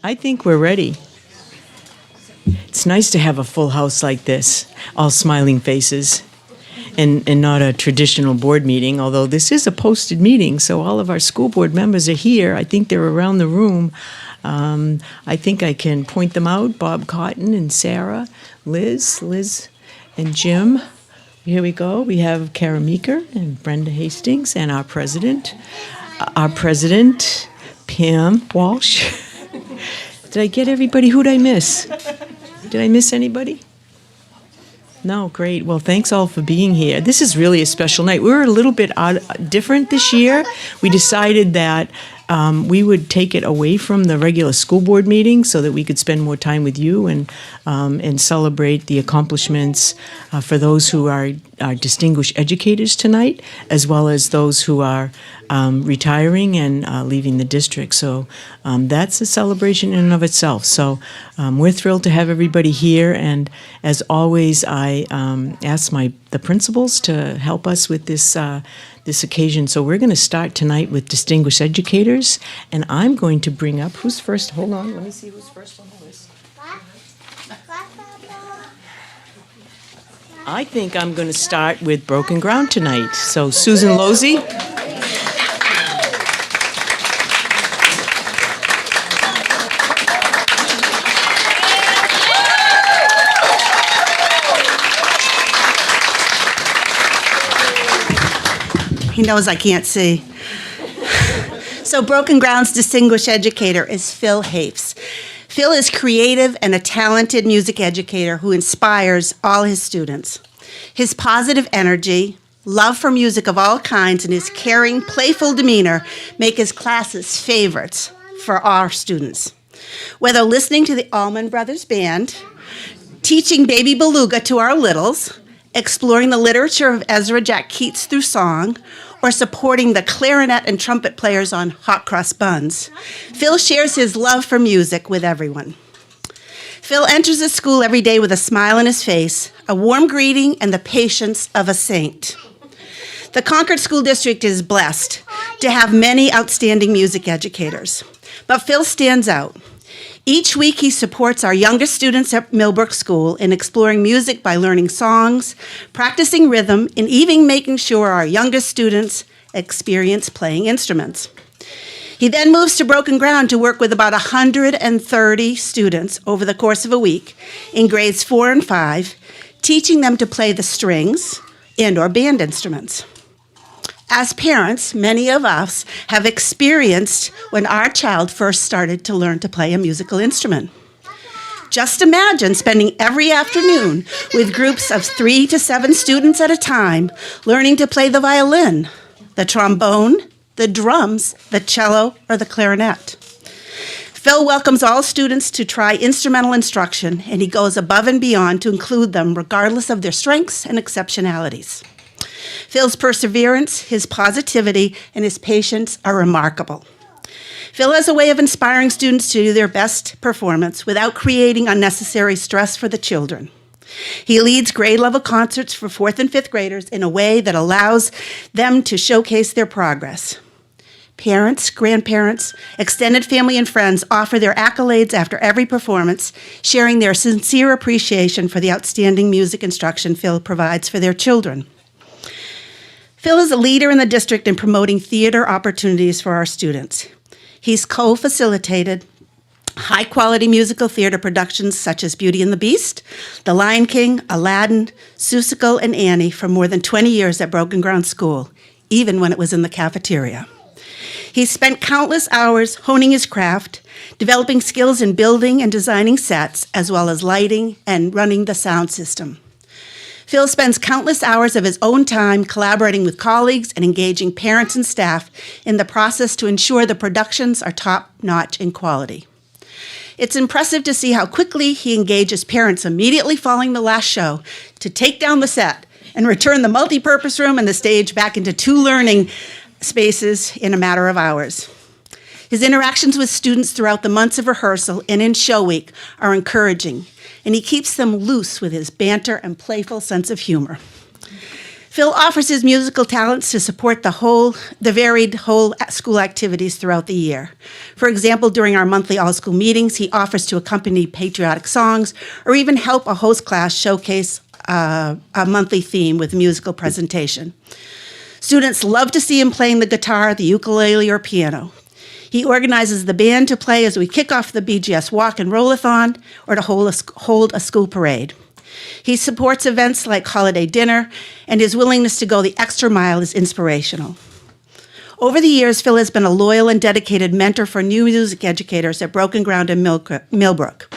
I think we're ready. It's nice to have a full house like this, all smiling faces, and not a traditional board meeting, although this is a posted meeting, so all of our school board members are here. I think they're around the room. I think I can point them out, Bob Cotton and Sarah, Liz and Jim. Here we go. We have Kara Meeker and Brenda Hastings and our president, Pam Walsh. Did I get everybody? Who'd I miss? Did I miss anybody? No, great. Well, thanks all for being here. This is really a special night. We were a little bit different this year. We decided that we would take it away from the regular school board meeting so that we could spend more time with you and celebrate the accomplishments for those who are distinguished educators tonight, as well as those who are retiring and leaving the district. So that's a celebration in and of itself. So we're thrilled to have everybody here. And as always, I ask the principals to help us with this occasion. So we're going to start tonight with distinguished educators, and I'm going to bring up, who's first? Hold on, let me see who's first on the list. I think I'm going to start with Broken Ground tonight. So Susan Lauze. He knows I can't see. So Broken Ground's distinguished educator is Phil Hoefs. Phil is creative and a talented music educator who inspires all his students. His positive energy, love for music of all kinds, and his caring, playful demeanor make his classes favorites for our students. Whether listening to the Allman Brothers Band, teaching Baby Beluga to our littles, exploring the literature of Ezra Jack Keats through song, or supporting the clarinet and trumpet players on hot cross buns, Phil shares his love for music with everyone. Phil enters his school every day with a smile on his face, a warm greeting, and the patience of a saint. The Concord School District is blessed to have many outstanding music educators, but Phil stands out. Each week, he supports our youngest students at Millbrook School in exploring music by learning songs, practicing rhythm, and even making sure our youngest students experience playing instruments. He then moves to Broken Ground to work with about 130 students over the course of a week in grades 4 and 5, teaching them to play the strings and/or band instruments. As parents, many of us have experienced when our child first started to learn to play a musical instrument. Just imagine spending every afternoon with groups of 3 to 7 students at a time, learning to play the violin, the trombone, the drums, the cello, or the clarinet. Phil welcomes all students to try instrumental instruction, and he goes above and beyond to include them regardless of their strengths and exceptionalities. Phil's perseverance, his positivity, and his patience are remarkable. Phil has a way of inspiring students to do their best performance without creating unnecessary stress for the children. He leads grade-level concerts for 4th and 5th graders in a way that allows them to showcase their progress. Parents, grandparents, extended family, and friends offer their accolades after every performance, sharing their sincere appreciation for the outstanding music instruction Phil provides for their children. Phil is a leader in the district in promoting theater opportunities for our students. He's co-facilitated high-quality musical theater productions such as Beauty and the Beast, The Lion King, Aladdin, Seussical, and Annie for more than 20 years at Broken Ground School, even when it was in the cafeteria. He's spent countless hours honing his craft, developing skills in building and designing sets, as well as lighting and running the sound system. Phil spends countless hours of his own time collaborating with colleagues and engaging parents and staff in the process to ensure the productions are top-notch in quality. It's impressive to see how quickly he engages parents immediately following the last show to take down the set and return the multi-purpose room and the stage back into 2 learning spaces in a matter of hours. His interactions with students throughout the months of rehearsal and in show week are encouraging, and he keeps them loose with his banter and playful sense of humor. Phil offers his musical talents to support the varied whole school activities throughout the year. For example, during our monthly all-school meetings, he offers to accompany patriotic songs or even help a host class showcase a monthly theme with musical presentation. Students love to see him playing the guitar, the ukulele, or piano. He organizes the band to play as we kick off the BGS Walk and Roll-a-thon or to hold a school parade. He supports events like holiday dinner, and his willingness to go the extra mile is inspirational. Over the years, Phil has been a loyal and dedicated mentor for new music educators at Broken Ground and Millbrook.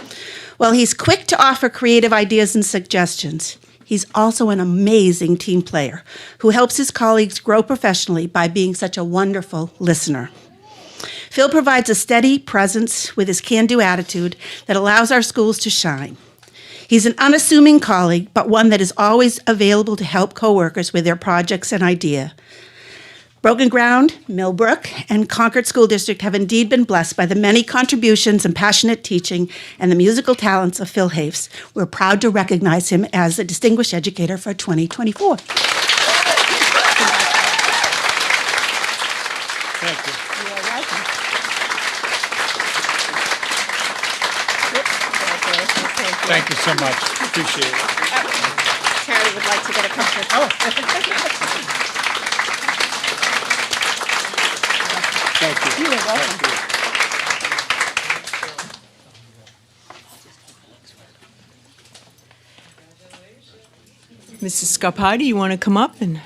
While he's quick to offer creative ideas and suggestions, he's also an amazing team player who helps his colleagues grow professionally by being such a wonderful listener. Phil provides a steady presence with his can-do attitude that allows our schools to shine. He's an unassuming colleague, but one that is always available to help coworkers with their projects and ideas. Broken Ground, Millbrook, and Concord School District have indeed been blessed by the many contributions and passionate teaching and the musical talents of Phil Hoefs. We're proud to recognize him as a Distinguished Educator for 2024. Thank you. You're welcome. Thank you so much. Appreciate it. Terry would like to get a picture. Thank you. You're welcome. Mrs. Scarpati, you want to come up and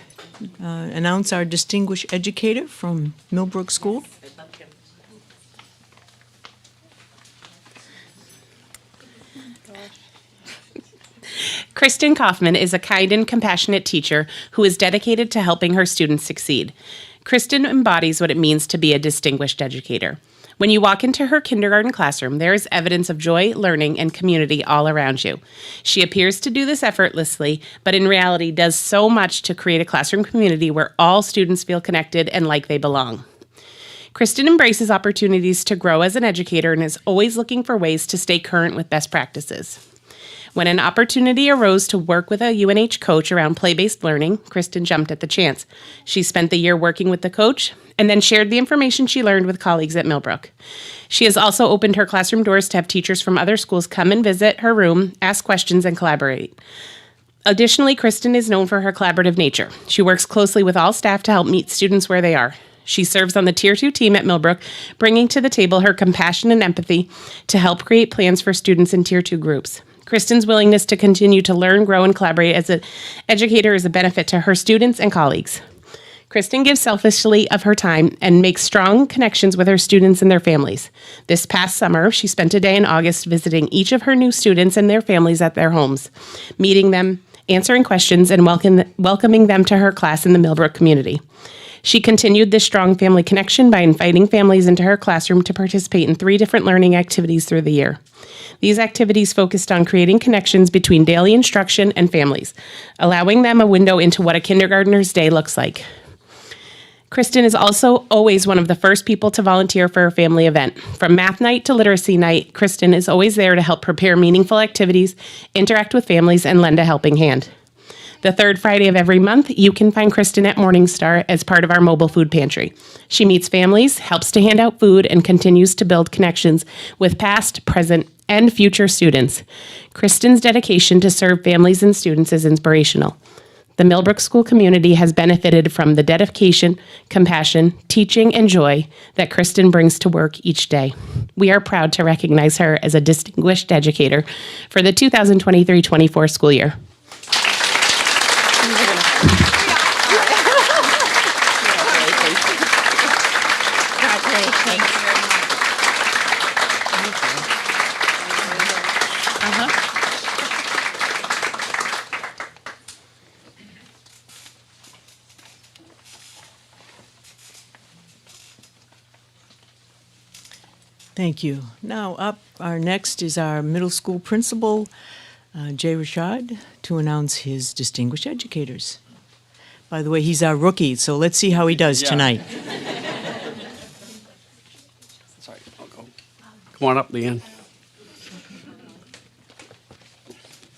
announce our distinguished educator from Millbrook School? Cristin Kaufman is a kind and compassionate teacher who is dedicated to helping her students succeed. Cristin embodies what it means to be a distinguished educator. When you walk into her kindergarten classroom, there is evidence of joy, learning, and community all around you. She appears to do this effortlessly, but in reality does so much to create a classroom community where all students feel connected and like they belong. Cristin embraces opportunities to grow as an educator and is always looking for ways to stay current with best practices. When an opportunity arose to work with a UNH coach around play-based learning, Cristin jumped at the chance. She spent the year working with the coach and then shared the information she learned with colleagues at Millbrook. She has also opened her classroom doors to have teachers from other schools come and visit her room, ask questions, and collaborate. Additionally, Cristin is known for her collaborative nature. She works closely with all staff to help meet students where they are. She serves on the Tier 2 team at Millbrook, bringing to the table her compassion and empathy to help create plans for students in Tier 2 groups. Cristin's willingness to continue to learn, grow, and collaborate as an educator is a benefit to her students and colleagues. Cristin gives selfishly of her time and makes strong connections with her students and their families. This past summer, she spent a day in August visiting each of her new students and their families at their homes, meeting them, answering questions, and welcoming them to her class in the Millbrook community. She continued this strong family connection by inviting families into her classroom to participate in 3 different learning activities through the year. These activities focused on creating connections between daily instruction and families, allowing them a window into what a kindergartner's day looks like. Cristin is also always one of the first people to volunteer for a family event. From math night to literacy night, Cristin is always there to help prepare meaningful activities, interact with families, and lend a helping hand. The 3rd Friday of every month, you can find Cristin at Morningstar as part of our mobile food pantry. She meets families, helps to hand out food, and continues to build connections with past, present, and future students. Cristin's dedication to serve families and students is inspirational. The Millbrook School community has benefited from the dedication, compassion, teaching, and joy that Cristin brings to work each day. We are proud to recognize her as a distinguished educator for the 2023-24 school year. Thank you. Now up, our next is our middle school principal, Jay Rashad, to announce his distinguished educators. By the way, he's our rookie, so let's see how he does tonight. Sorry, I'll go. Come on up, LeeAnn.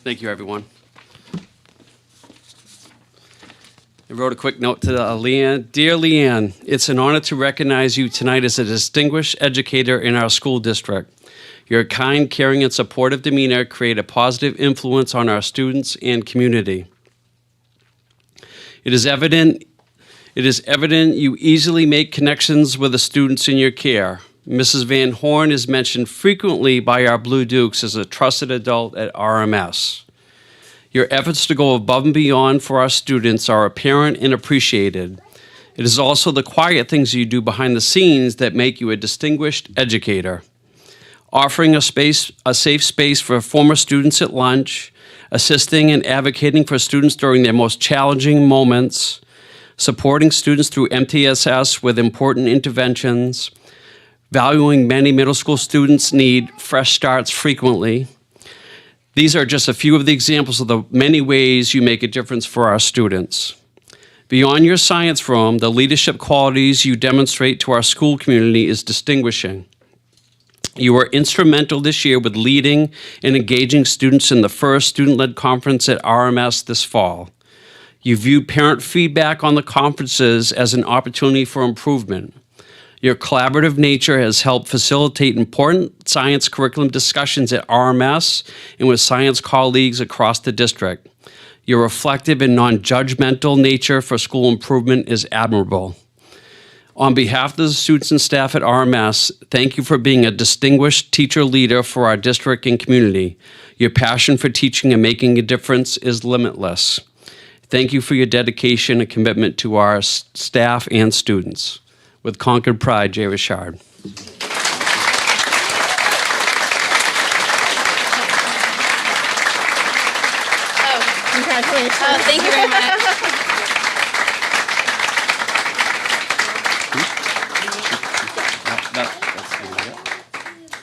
Thank you, everyone. I wrote a quick note to LeeAnn. Dear LeeAnn, it's an honor to recognize you tonight as a distinguished educator in our school district. Your kind, caring, and supportive demeanor create a positive influence on our students and community. It is evident you easily make connections with the students in your care. Mrs. VanHorne is mentioned frequently by our Blue Dukes as a trusted adult at RMS. Your efforts to go above and beyond for our students are apparent and appreciated. It is also the quiet things you do behind the scenes that make you a distinguished educator. Offering a safe space for former students at lunch, assisting and advocating for students during their most challenging moments, supporting students through MTSS with important interventions, valuing many middle school students need fresh starts frequently. These are just a few of the examples of the many ways you make a difference for our students. Beyond your science room, the leadership qualities you demonstrate to our school community is distinguishing. You were instrumental this year with leading and engaging students in the first student-led conference at RMS this fall. You viewed parent feedback on the conferences as an opportunity for improvement. Your collaborative nature has helped facilitate important science curriculum discussions at RMS and with science colleagues across the district. Your reflective and non-judgmental nature for school improvement is admirable. On behalf of the students and staff at RMS, thank you for being a distinguished teacher leader for our district and community. Your passion for teaching and making a difference is limitless. Thank you for your dedication and commitment to our staff and students. With Concord pride, Jay Richard. Congratulations. Oh, thank you very much.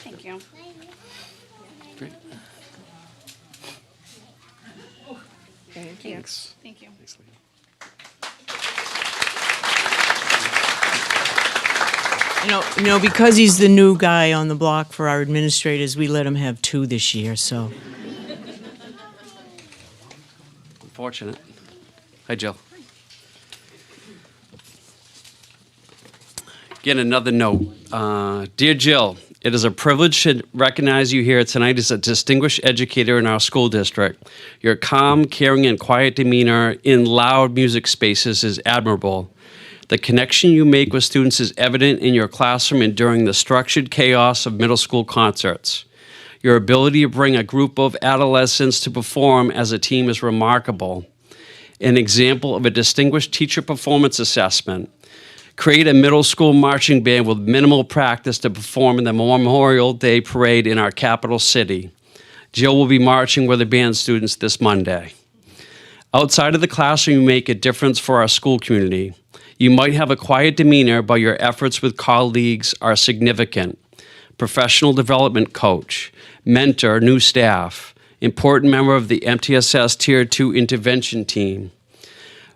Thank you. Great. Thank you. Thanks. Thank you. Thanks, Lee. You know, because he's the new guy on the block for our administrators, we let him have 2 this year, so. Unfortunate. Hi, Jill. Again, another note. Dear Jill, it is a privilege to recognize you here tonight as a distinguished educator in our school district. Your calm, caring, and quiet demeanor in loud music spaces is admirable. The connection you make with students is evident in your classroom and during the structured chaos of middle school concerts. Your ability to bring a group of adolescents to perform as a team is remarkable. An example of a distinguished teacher performance assessment. Create a middle school marching band with minimal practice to perform in the Memorial Day Parade in our capital city. Jill will be marching with the band students this Monday. Outside of the classroom, you make a difference for our school community. You might have a quiet demeanor, but your efforts with colleagues are significant. Professional development coach, mentor, new staff, important member of the MTSS Tier 2 intervention team.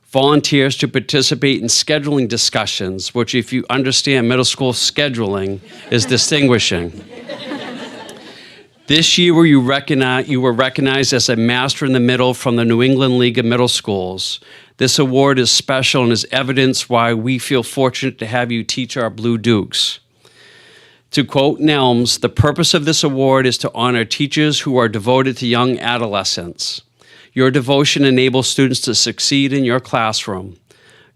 Volunteers to participate in scheduling discussions, which, if you understand middle school scheduling, is distinguishing. This year, you were recognized as a Master in the Middle from the New England League of Middle Schools. This award is special and is evidence why we feel fortunate to have you teach our Blue Dukes. To quote Nelms, the purpose of this award is to honor teachers who are devoted to young adolescents. Your devotion enables students to succeed in your classroom.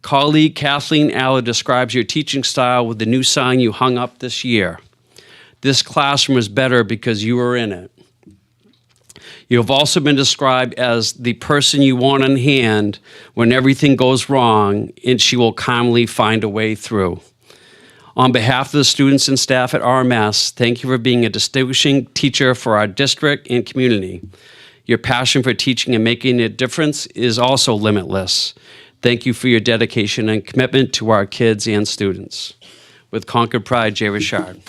Colleague Kathleen Aller describes your teaching style with the new sign you hung up this year. This classroom is better because you are in it. You have also been described as the person you want on hand when everything goes wrong, and she will calmly find a way through. On behalf of the students and staff at RMS, thank you for being a distinguishing teacher for our district and community. Your passion for teaching and making a difference is also limitless. Thank you for your dedication and commitment to our kids and students. With Concord pride, Jay Richard.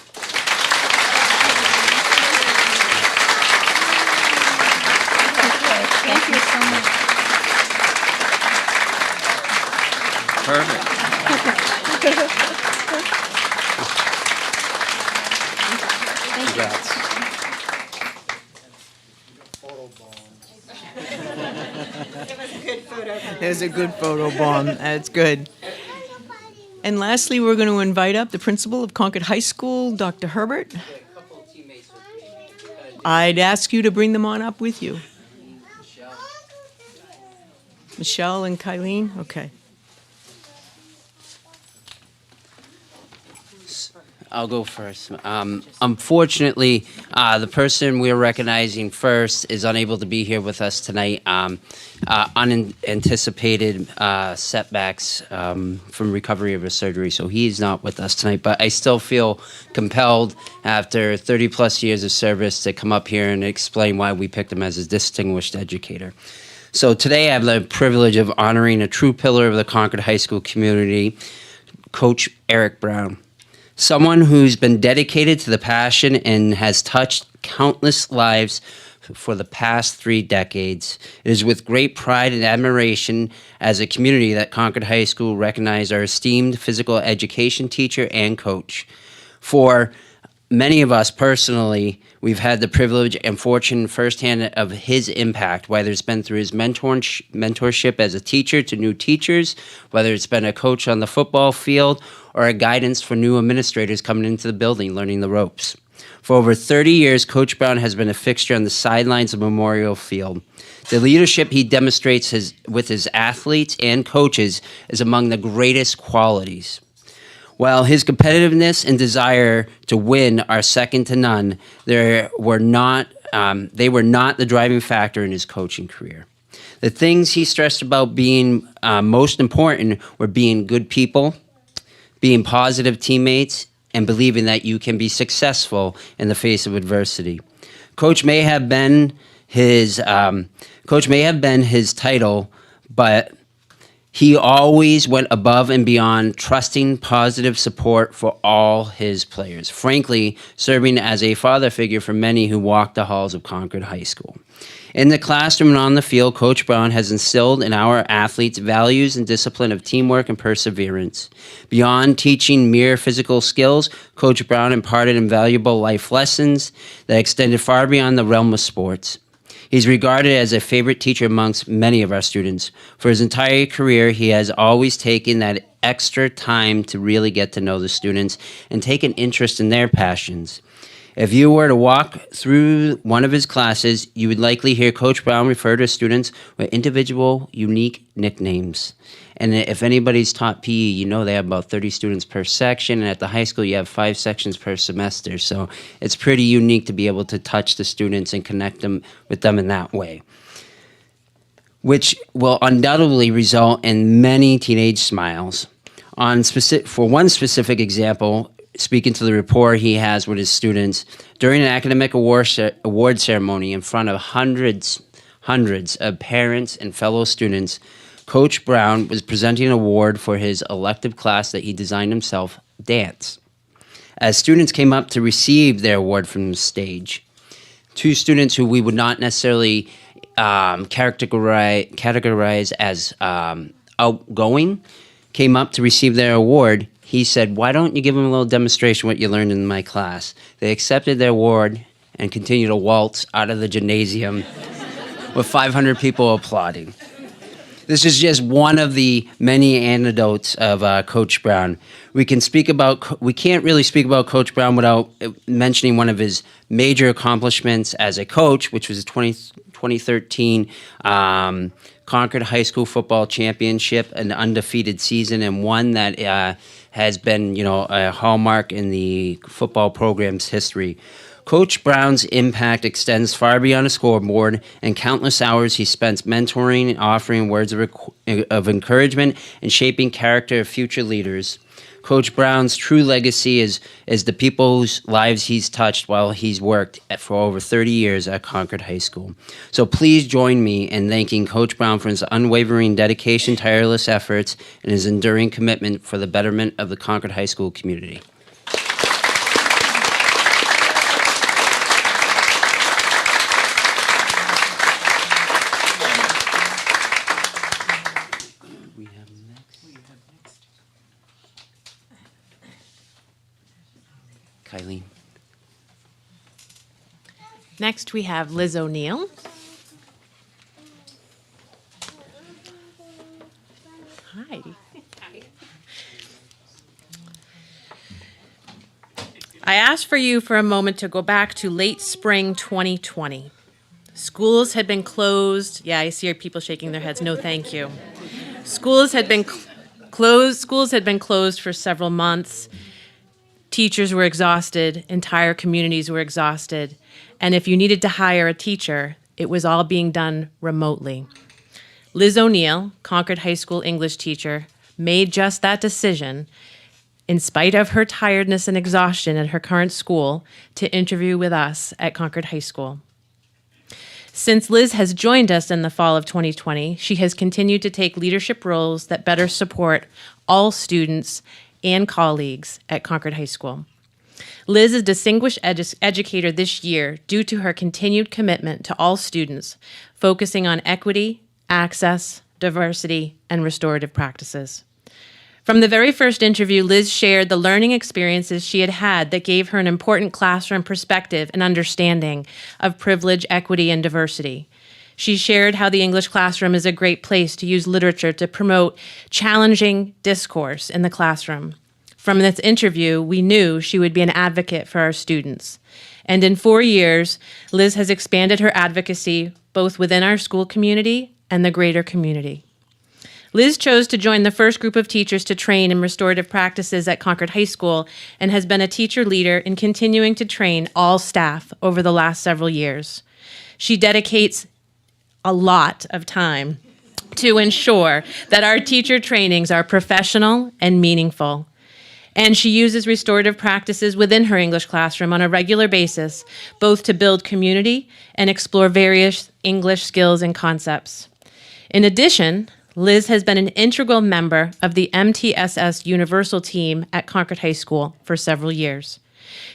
Thank you so much. Perfect. Congrats. It was a good photo. There's a good photo bomb. That's good. And lastly, we're going to invite up the principal of Concord High School, Dr. Herbert. I'd ask you to bring them on up with you. Michelle and Kylene? Okay. I'll go first. Unfortunately, the person we're recognizing first is unable to be here with us tonight. Unanticipated setbacks from recovery of a surgery, so he's not with us tonight. But I still feel compelled, after 30 plus years of service, to come up here and explain why we picked him as a distinguished educator. So today I have the privilege of honoring a true pillar of the Concord High School community, Coach Eric Brown. Someone who's been dedicated to the passion and has touched countless lives for the past 3 decades. It is with great pride and admiration as a community that Concord High School recognized our esteemed physical education teacher and coach. For many of us personally, we've had the privilege and fortune firsthand of his impact, whether it's been through his mentorship as a teacher to new teachers, whether it's been a coach on the football field, or a guidance for new administrators coming into the building, learning the ropes. For over 30 years, Coach Brown has been a fixture on the sidelines of Memorial Field. The leadership he demonstrates with his athletes and coaches is among the greatest qualities. While his competitiveness and desire to win are second to none, they were not the driving factor in his coaching career. The things he stressed about being most important were being good people, being positive teammates, and believing that you can be successful in the face of adversity. Coach may have been his title, but he always went above and beyond, trusting positive support for all his players, frankly, serving as a father figure for many who walk the halls of Concord High School. In the classroom and on the field, Coach Brown has instilled in our athletes values and discipline of teamwork and perseverance. Beyond teaching mere physical skills, Coach Brown imparted invaluable life lessons that extended far beyond the realm of sports. He's regarded as a favorite teacher amongst many of our students. For his entire career, he has always taken that extra time to really get to know the students and take an interest in their passions. If you were to walk through one of his classes, you would likely hear Coach Brown refer to students with individual, unique nicknames. And if anybody's taught PE, you know they have about 30 students per section, and at the high school you have 5 sections per semester. So it's pretty unique to be able to touch the students and connect them with them in that way, which will undoubtedly result in many teenage smiles. For one specific example, speaking to the rapport he has with his students, during an academic award ceremony in front of hundreds of parents and fellow students, Coach Brown was presenting an award for his elective class that he designed himself, dance. As students came up to receive their award from the stage, 2 students who we would not necessarily categorize as outgoing came up to receive their award. He said, "Why don't you give them a little demonstration what you learned in my class?" They accepted their award and continued to waltz out of the gymnasium with 500 people applauding. This is just one of the many anecdotes of Coach Brown. We can't really speak about Coach Brown without mentioning one of his major accomplishments as a coach, which was the 2013 Concord High School Football Championship, an undefeated season, and one that has been, a hallmark in the football program's history. Coach Brown's impact extends far beyond a scoreboard, and countless hours he spent mentoring and offering words of encouragement and shaping character of future leaders. Coach Brown's true legacy is the people whose lives he's touched while he's worked for over 30 years at Concord High School. So please join me in thanking Coach Brown for his unwavering dedication, tireless efforts, and his enduring commitment for the betterment of the Concord High School community. Eileen. Next, we have Liz O'Neill. I asked for you for a moment to go back to late spring 2020. Schools had been closed. Yeah, I see people shaking their heads. No, thank you. Schools had been closed. Schools had been closed for several months. Teachers were exhausted. Entire communities were exhausted. And if you needed to hire a teacher, it was all being done remotely. Liz O'Neill, Concord High School English teacher, made just that decision, in spite of her tiredness and exhaustion at her current school, to interview with us at Concord High School. Since Liz has joined us in the fall of 2020, she has continued to take leadership roles that better support all students and colleagues at Concord High School. Liz is Distinguished Educator this year due to her continued commitment to all students, focusing on equity, access, diversity, and restorative practices. From the very first interview, Liz shared the learning experiences she had had that gave her an important classroom perspective and understanding of privilege, equity, and diversity. She shared how the English classroom is a great place to use literature to promote challenging discourse in the classroom. From this interview, we knew she would be an advocate for our students. And in 4 years, Liz has expanded her advocacy both within our school community and the greater community. Liz chose to join the first group of teachers to train in restorative practices at Concord High School and has been a teacher leader in continuing to train all staff over the last several years. She dedicates a lot of time to ensure that our teacher trainings are professional and meaningful. And she uses restorative practices within her English classroom on a regular basis, both to build community and explore various English skills and concepts. In addition, Liz has been an integral member of the MTSS Universal team at Concord High School for several years.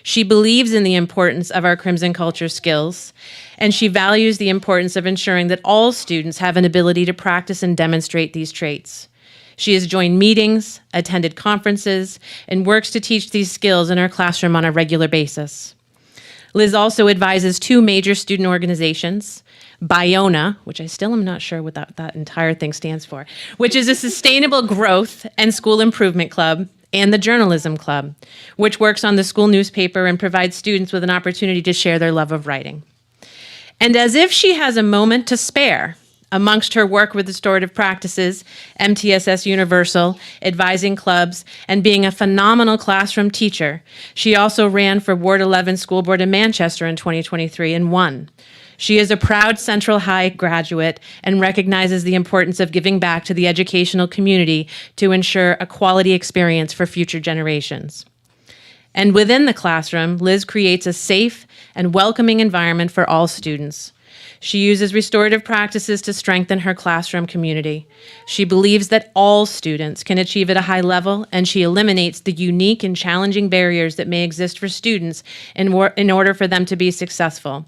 She believes in the importance of our Crimson culture skills, and she values the importance of ensuring that all students have an ability to practice and demonstrate these traits. She has joined meetings, attended conferences, and works to teach these skills in her classroom on a regular basis. Liz also advises 2 major student organizations, BIONA, which I still am not sure what that entire thing stands for, which is a sustainable growth and school improvement club, and the Journalism Club, which works on the school newspaper and provides students with an opportunity to share their love of writing. And as if she has a moment to spare, amongst her work with restorative practices, MTSS Universal, advising clubs, and being a phenomenal classroom teacher, she also ran for Ward 11 School Board in Manchester in 2023 and won. She is a proud Central High graduate and recognizes the importance of giving back to the educational community to ensure a quality experience for future generations. And within the classroom, Liz creates a safe and welcoming environment for all students. She uses restorative practices to strengthen her classroom community. She believes that all students can achieve at a high level, and she eliminates the unique and challenging barriers that may exist for students in order for them to be successful.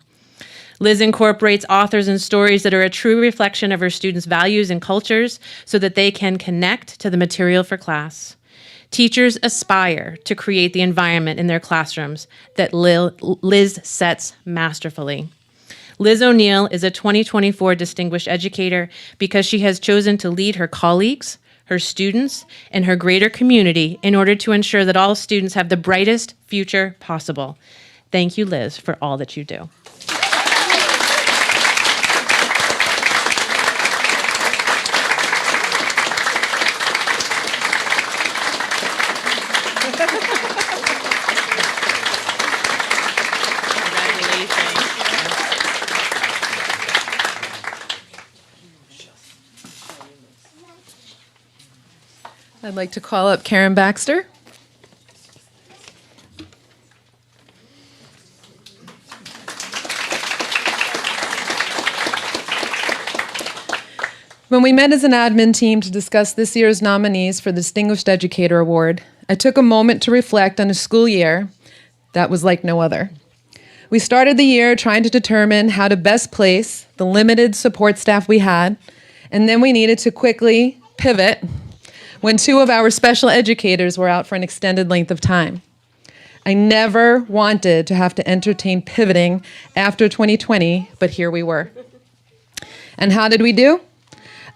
Liz incorporates authors and stories that are a true reflection of her students' values and cultures so that they can connect to the material for class. Teachers aspire to create the environment in their classrooms that Liz sets masterfully. Liz O'Neill is a 2024 Distinguished Educator because she has chosen to lead her colleagues, her students, and her greater community in order to ensure that all students have the brightest future possible. Thank you, Liz, for all that you do. I'd like to call up Karen Baxter. When we met as an admin team to discuss this year's nominees for the Distinguished Educator Award, I took a moment to reflect on a school year that was like no other. We started the year trying to determine how to best place the limited support staff we had, and then we needed to quickly pivot when 2 of our special educators were out for an extended length of time. I never wanted to have to entertain pivoting after 2020, but here we were. And how did we do?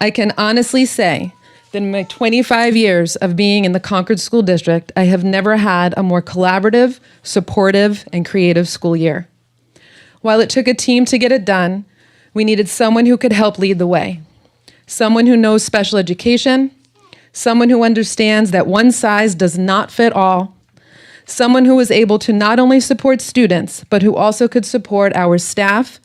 I can honestly say In my 25 years of being in the Concord School District, I have never had a more collaborative, supportive, and creative school year. While it took a team to get it done, we needed someone who could help lead the way. Someone who knows special education, someone who understands that one size does not fit all, someone who was able to not only support students, but who also could support our staff,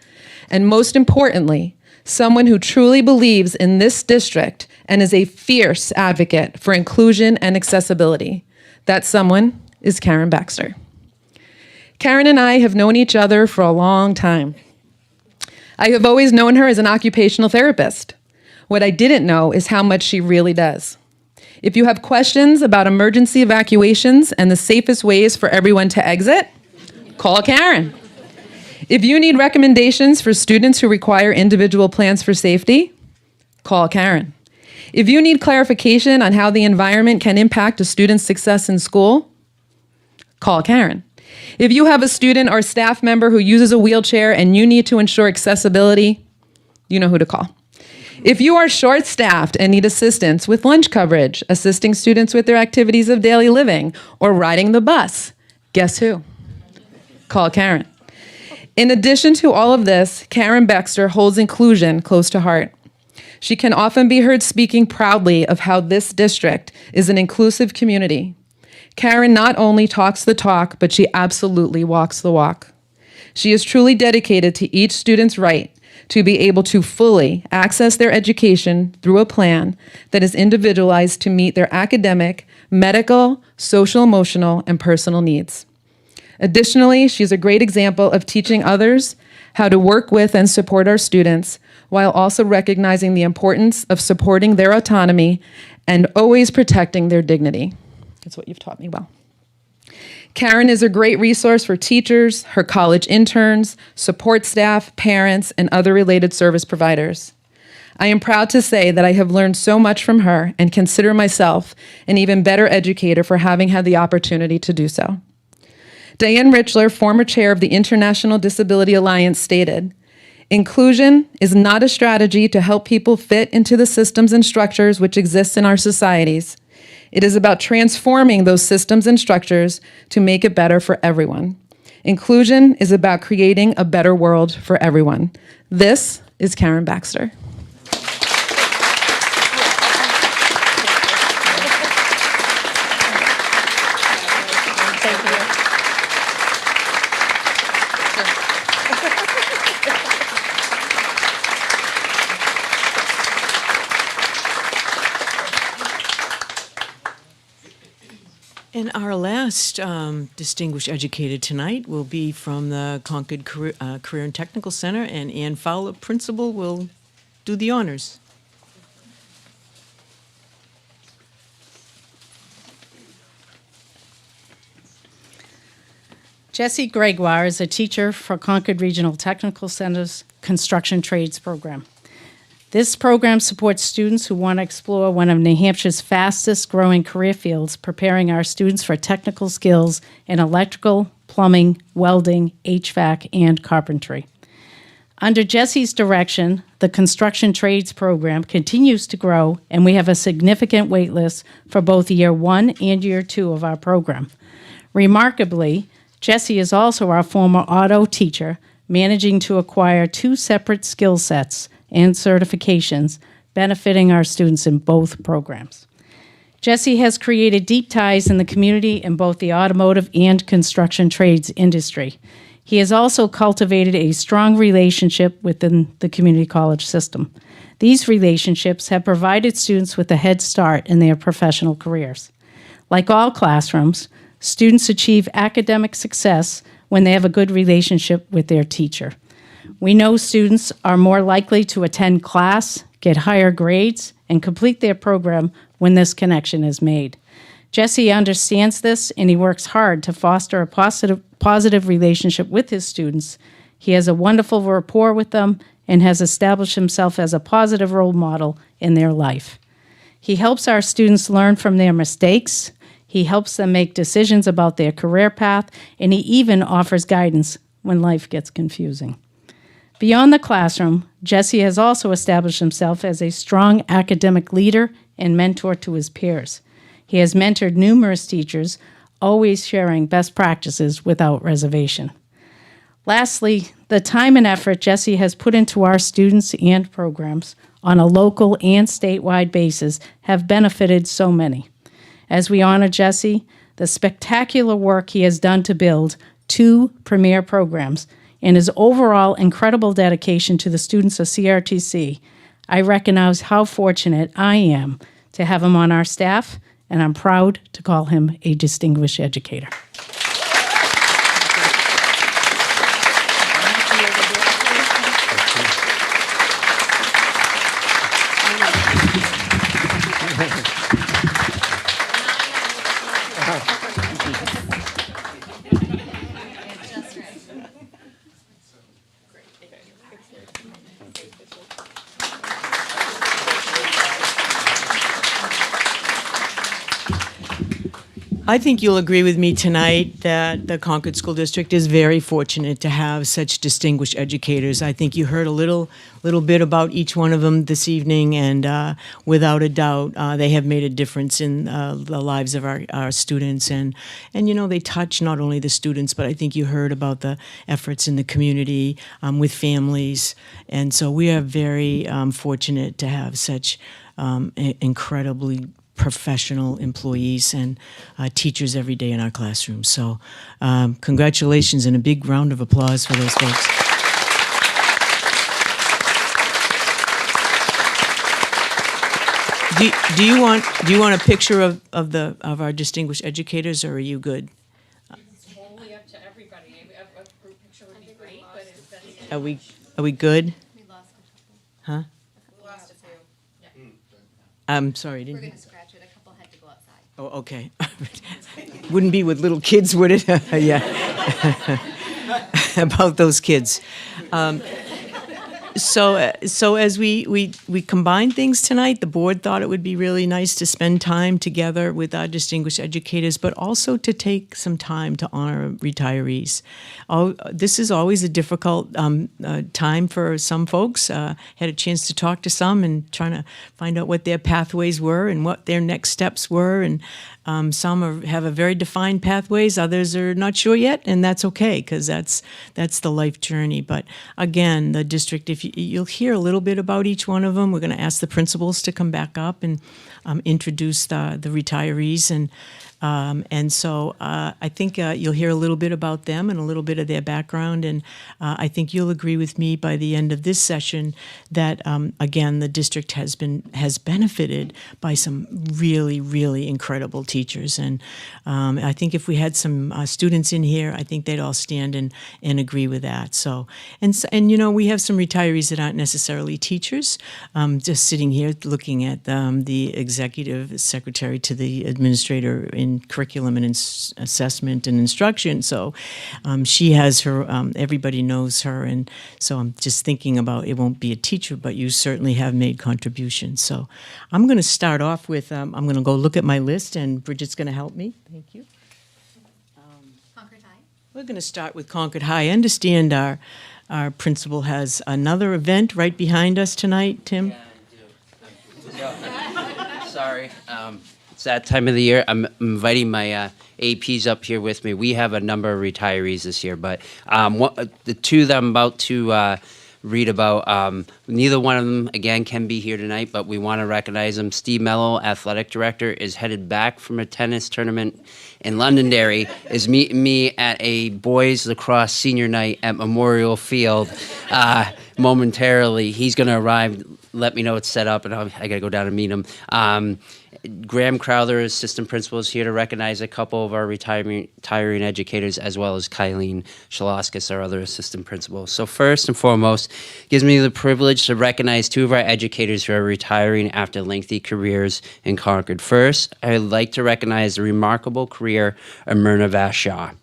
and most importantly, someone who truly believes in this district and is a fierce advocate for inclusion and accessibility. That someone is Karen Baxter. Karen and I have known each other for a long time. I have always known her as an occupational therapist. What I didn't know is how much she really does. If you have questions about emergency evacuations and the safest ways for everyone to exit, call Karen. If you need recommendations for students who require individual plans for safety, call Karen. If you need clarification on how the environment can impact a student's success in school, call Karen. If you have a student or staff member who uses a wheelchair and you need to ensure accessibility, you know who to call. If you are short-staffed and need assistance with lunch coverage, assisting students with their activities of daily living, or riding the bus, guess who? Call Karen. In addition to all of this, Karen Baxter holds inclusion close to heart. She can often be heard speaking proudly of how this district is an inclusive community. Karen not only talks the talk, but she absolutely walks the walk. She is truly dedicated to each student's right to be able to fully access their education through a plan that is individualized to meet their academic, medical, social, emotional, and personal needs. Additionally, she's a great example of teaching others how to work with and support our students while also recognizing the importance of supporting their autonomy and always protecting their dignity. That's what you've taught me well. Karen is a great resource for teachers, her college interns, support staff, parents, and other related service providers. I am proud to say that I have learned so much from her and consider myself an even better educator for having had the opportunity to do so. Diane Richler, former chair of the International Disability Alliance, stated, "Inclusion is not a strategy to help people fit into the systems and structures which exist in our societies. It is about transforming those systems and structures to make it better for everyone. Inclusion is about creating a better world for everyone." This is Karen Baxter. And our last distinguished educator tonight will be from the Concord Career and Technical Center, and Ann Fowler, principal, will do the honors. Jessie Gregoire is a teacher for Concord Regional Technical Center's Construction Trades Program. This program supports students who want to explore one of New Hampshire's fastest growing career fields, preparing our students for technical skills in electrical, plumbing, welding, HVAC, and carpentry. Under Jessie's direction, the Construction Trades Program continues to grow, and we have a significant wait list for both Year 1 and Year 2 of our program. Remarkably, Jessie is also our former auto teacher, managing to acquire 2 separate skill sets and certifications, benefiting our students in both programs. Jessie has created deep ties in the community in both the automotive and construction trades industry. He has also cultivated a strong relationship within the community college system. These relationships have provided students with a head start in their professional careers. Like all classrooms, students achieve academic success when they have a good relationship with their teacher. We know students are more likely to attend class, get higher grades, and complete their program when this connection is made. Jessie understands this, and he works hard to foster a positive relationship with his students. He has a wonderful rapport with them and has established himself as a positive role model in their life. He helps our students learn from their mistakes. He helps them make decisions about their career path, and he even offers guidance when life gets confusing. Beyond the classroom, Jessie has also established himself as a strong academic leader and mentor to his peers. He has mentored numerous teachers, always sharing best practices without reservation. Lastly, the time and effort Jesse has put into our students and programs on a local and statewide basis have benefited so many. As we honor Jesse, the spectacular work he has done to build 2 premier programs, and his overall incredible dedication to the students of CRTC, I recognize how fortunate I am to have him on our staff, and I'm proud to call him a distinguished educator. I think you'll agree with me tonight that the Concord School District is very fortunate to have such distinguished educators. I think you heard a little bit about each one of them this evening, and without a doubt, they have made a difference in the lives of our students. And you know, they touch not only the students, but I think you heard about the efforts in the community with families. And so we are very fortunate to have such incredibly professional employees and teachers every day in our classrooms. So congratulations and a big round of applause for those folks. Do you want a picture of our distinguished educators, or are you good? It's totally up to everybody. A group picture would be great, but it's Are we good? We lost a Huh? we lost a few. I'm sorry, We're didn't. going to scratch it. A couple had to go outside. Oh, okay. Wouldn't be with little kids, would it? Yeah. About those kids. So as we combined things tonight, the board thought it would be really nice to spend time together with our distinguished educators, but also to take some time to honor retirees. This is always a difficult time for some folks. Had a chance to talk to some and trying to find out what their pathways were and what their next steps were. And some have a very defined pathways, others are not sure yet, and that's okay, because that's the life journey. But again, the district, if you'll hear a little bit about each one of them, we're going to ask the principals to come back up and introduce the retirees, and so I think you'll hear a little bit about them and a little bit of their background, and I think you'll agree with me by the end of this session that again, the district has benefited by some really, really incredible teachers, and I think if we had some students in here, I think they'd all stand and agree with that. So and you know, we have some retirees that aren't necessarily teachers, just sitting here looking at the executive secretary to the administrator in curriculum and assessment and instruction. So she has her, everybody knows her. And so I'm just thinking about, it won't be a teacher, but you certainly have made contributions. So I'm going to start off with, I'm going to go look at my list, and Bridget's going to help me. Thank you. Concord High. We're going to start with Concord High. I understand our principal has another event right behind us tonight, Tim. Yeah, I do. Sorry. It's that time of the year. I'm inviting my APs up here with me. We have a number of retirees this year, but the two that I'm about to read about, neither one of them, again, can be here tonight, but we want to recognize them. Steve Mello, athletic director, is headed back from a tennis tournament in Londonderry, is meeting me at a boys lacrosse senior night at Memorial Field momentarily. He's going to arrive, let me know it's set up, and I got to go down and meet him. Graham Crowther, assistant principal, is here to recognize a couple of our retiring educators, as well as Kylene Shalaskis, our other assistant principal. So first and foremost, it gives me the privilege to recognize two of our educators who are retiring after lengthy careers in Concord. First, I'd like to recognize the remarkable career of Myrna Vashaw,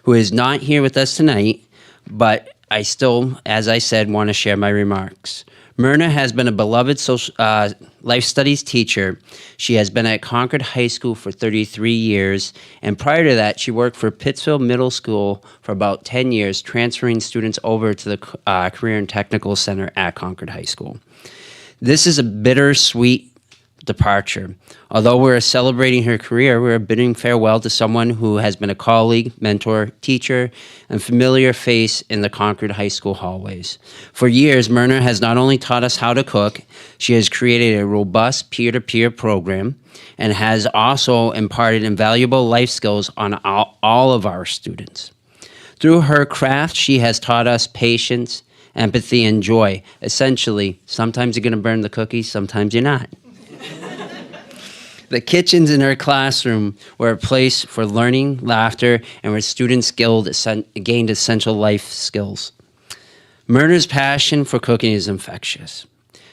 who is not here with us tonight, but I still, as I said, want to share my remarks. Myrna has been a beloved life studies teacher. She has been at Concord High School for 33 years, and prior to that, she worked for Pittsfield Middle School for about 10 years, transferring students over to the Career and Technical Center at Concord High School. This is a bittersweet departure. Although we're celebrating her career, we're bidding farewell to someone who has been a colleague, mentor, teacher, and familiar face in the Concord High School hallways. For years, Myrna has not only taught us how to cook, she has created a robust peer-to-peer program and has also imparted invaluable life skills on all of our students. Through her craft, she has taught us patience, empathy, and joy. Essentially, sometimes you're going to burn the cookies, sometimes you're not. The kitchens in her classroom were a place for learning, laughter, and where students gained essential life skills. Myrna's passion for cooking is infectious.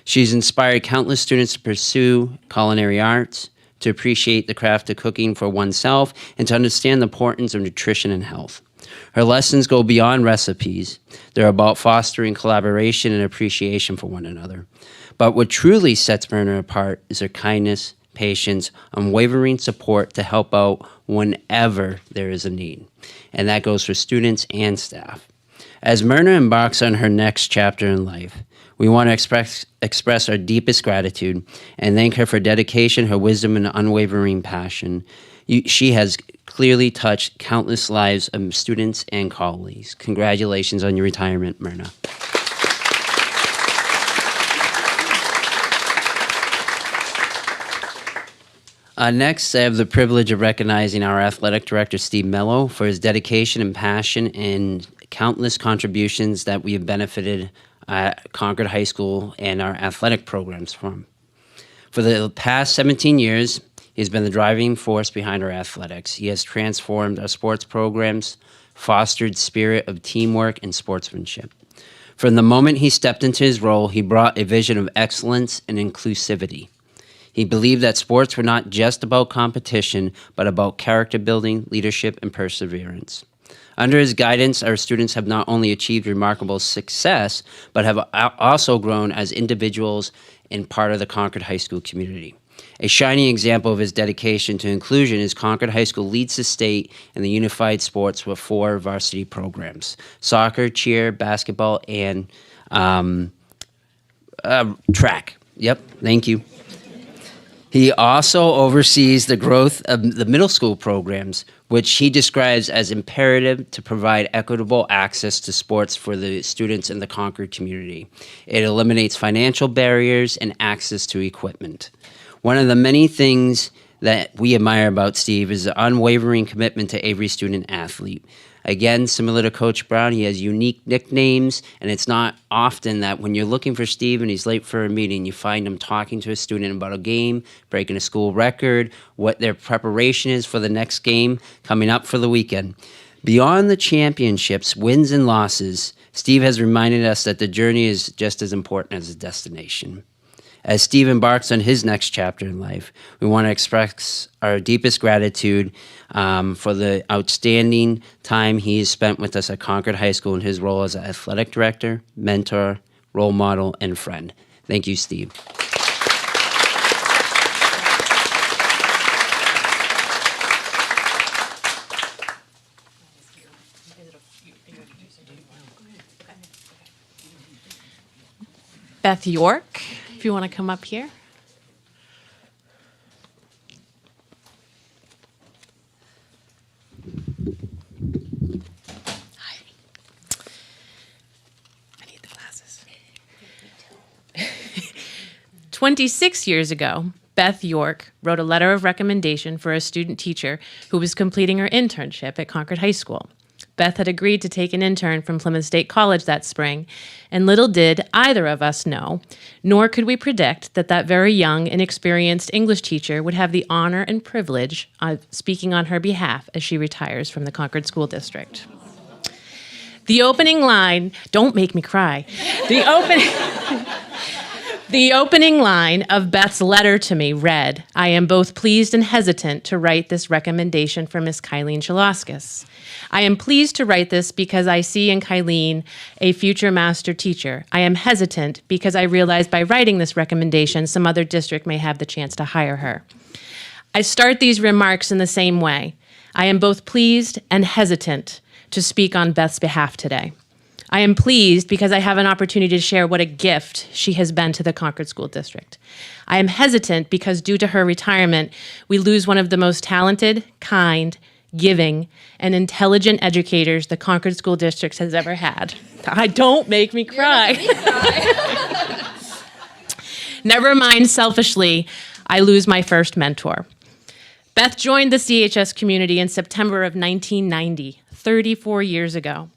She's inspired countless students to pursue culinary arts, to appreciate the craft of cooking for oneself, and to understand the importance of nutrition and health. Her lessons go beyond recipes. They're about fostering collaboration and appreciation for one another. But what truly sets Myrna apart is her kindness, patience, unwavering support to help out whenever there is a need. And that goes for students and staff. As Myrna embarks on her next chapter in life, we want to express our deepest gratitude and thank her for dedication, her wisdom, and unwavering passion. She has clearly touched countless lives of students and colleagues. Congratulations on your retirement, Myrna. Next, I have the privilege of recognizing our athletic director, Steve Mello, for his dedication and passion and countless contributions that we have benefited at Concord High School and our athletic programs from. For the past 17 years, he's been the driving force behind our athletics. He has transformed our sports programs, fostered spirit of teamwork and sportsmanship. From the moment he stepped into his role, he brought a vision of excellence and inclusivity. He believed that sports were not just about competition, but about character building, leadership, and perseverance. Under his guidance, our students have not only achieved remarkable success, but have also grown as individuals and part of the Concord High School community. A shining example of his dedication to inclusion is Concord High School leads the state in the unified sports with 4 varsity programs: soccer, cheer, basketball, and track. Yep, thank you. He also oversees the growth of the middle school programs, which he describes as imperative to provide equitable access to sports for the students in the Concord community. It eliminates financial barriers and access to equipment. One of the many things that we admire about Steve is the unwavering commitment to every student athlete. Again, similar to Coach Brown, he has unique nicknames, and it's not often that when you're looking for Steve and he's late for a meeting, you find him talking to a student about a game, breaking a school record, what their preparation is for the next game coming up for the weekend. Beyond the championships, wins, and losses, Steve has reminded us that the journey is just as important as the destination. As Steve embarks on his next chapter in life, we want to express our deepest gratitude for the outstanding time he has spent with us at Concord High School in his role as an athletic director, mentor, role model, and friend. Thank you, Steve. Beth York, if you want to come up here. Hi. I need the glasses. 26 years ago, Beth York wrote a letter of recommendation for a student teacher who was completing her internship at Concord High School. Beth had agreed to take an intern from Plymouth State College that spring, and little did either of us know, nor could we predict that that very young, inexperienced English teacher would have the honor and privilege of speaking on her behalf as she retires from the Concord School District. The opening line, don't make me cry. The opening line of Beth's letter to me read, "I am both pleased and hesitant to write this recommendation for Miss Kylene Shalaskis. I am pleased to write this because I see in Kylene a future master teacher. I am hesitant because I realize by writing this recommendation, some other district may have the chance to hire her." I start these remarks in the same way. I am both pleased and hesitant to speak on Beth's behalf today. I am pleased because I have an opportunity to share what a gift she has been to the Concord School District. I am hesitant because due to her retirement, we lose one of the most talented, kind, giving, and intelligent educators the Concord School District has ever had. Don't make me cry. Never mind selfishly, I lose my first mentor. Beth joined the CHS community in September of 1990, 34 years ago.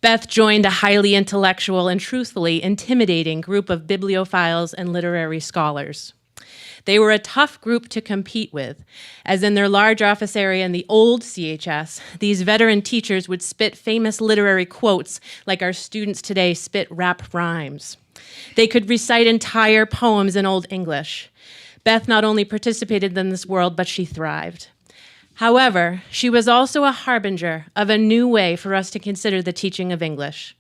Beth joined a highly intellectual and truthfully intimidating group of bibliophiles and literary scholars. They were a tough group to compete with, as in their large office area in the old CHS, these veteran teachers would spit famous literary quotes like our students today spit rap rhymes. They could recite entire poems in Old English. Beth not only participated in this world, but she thrived. However, she was also a harbinger of a new way for us to consider the teaching of English.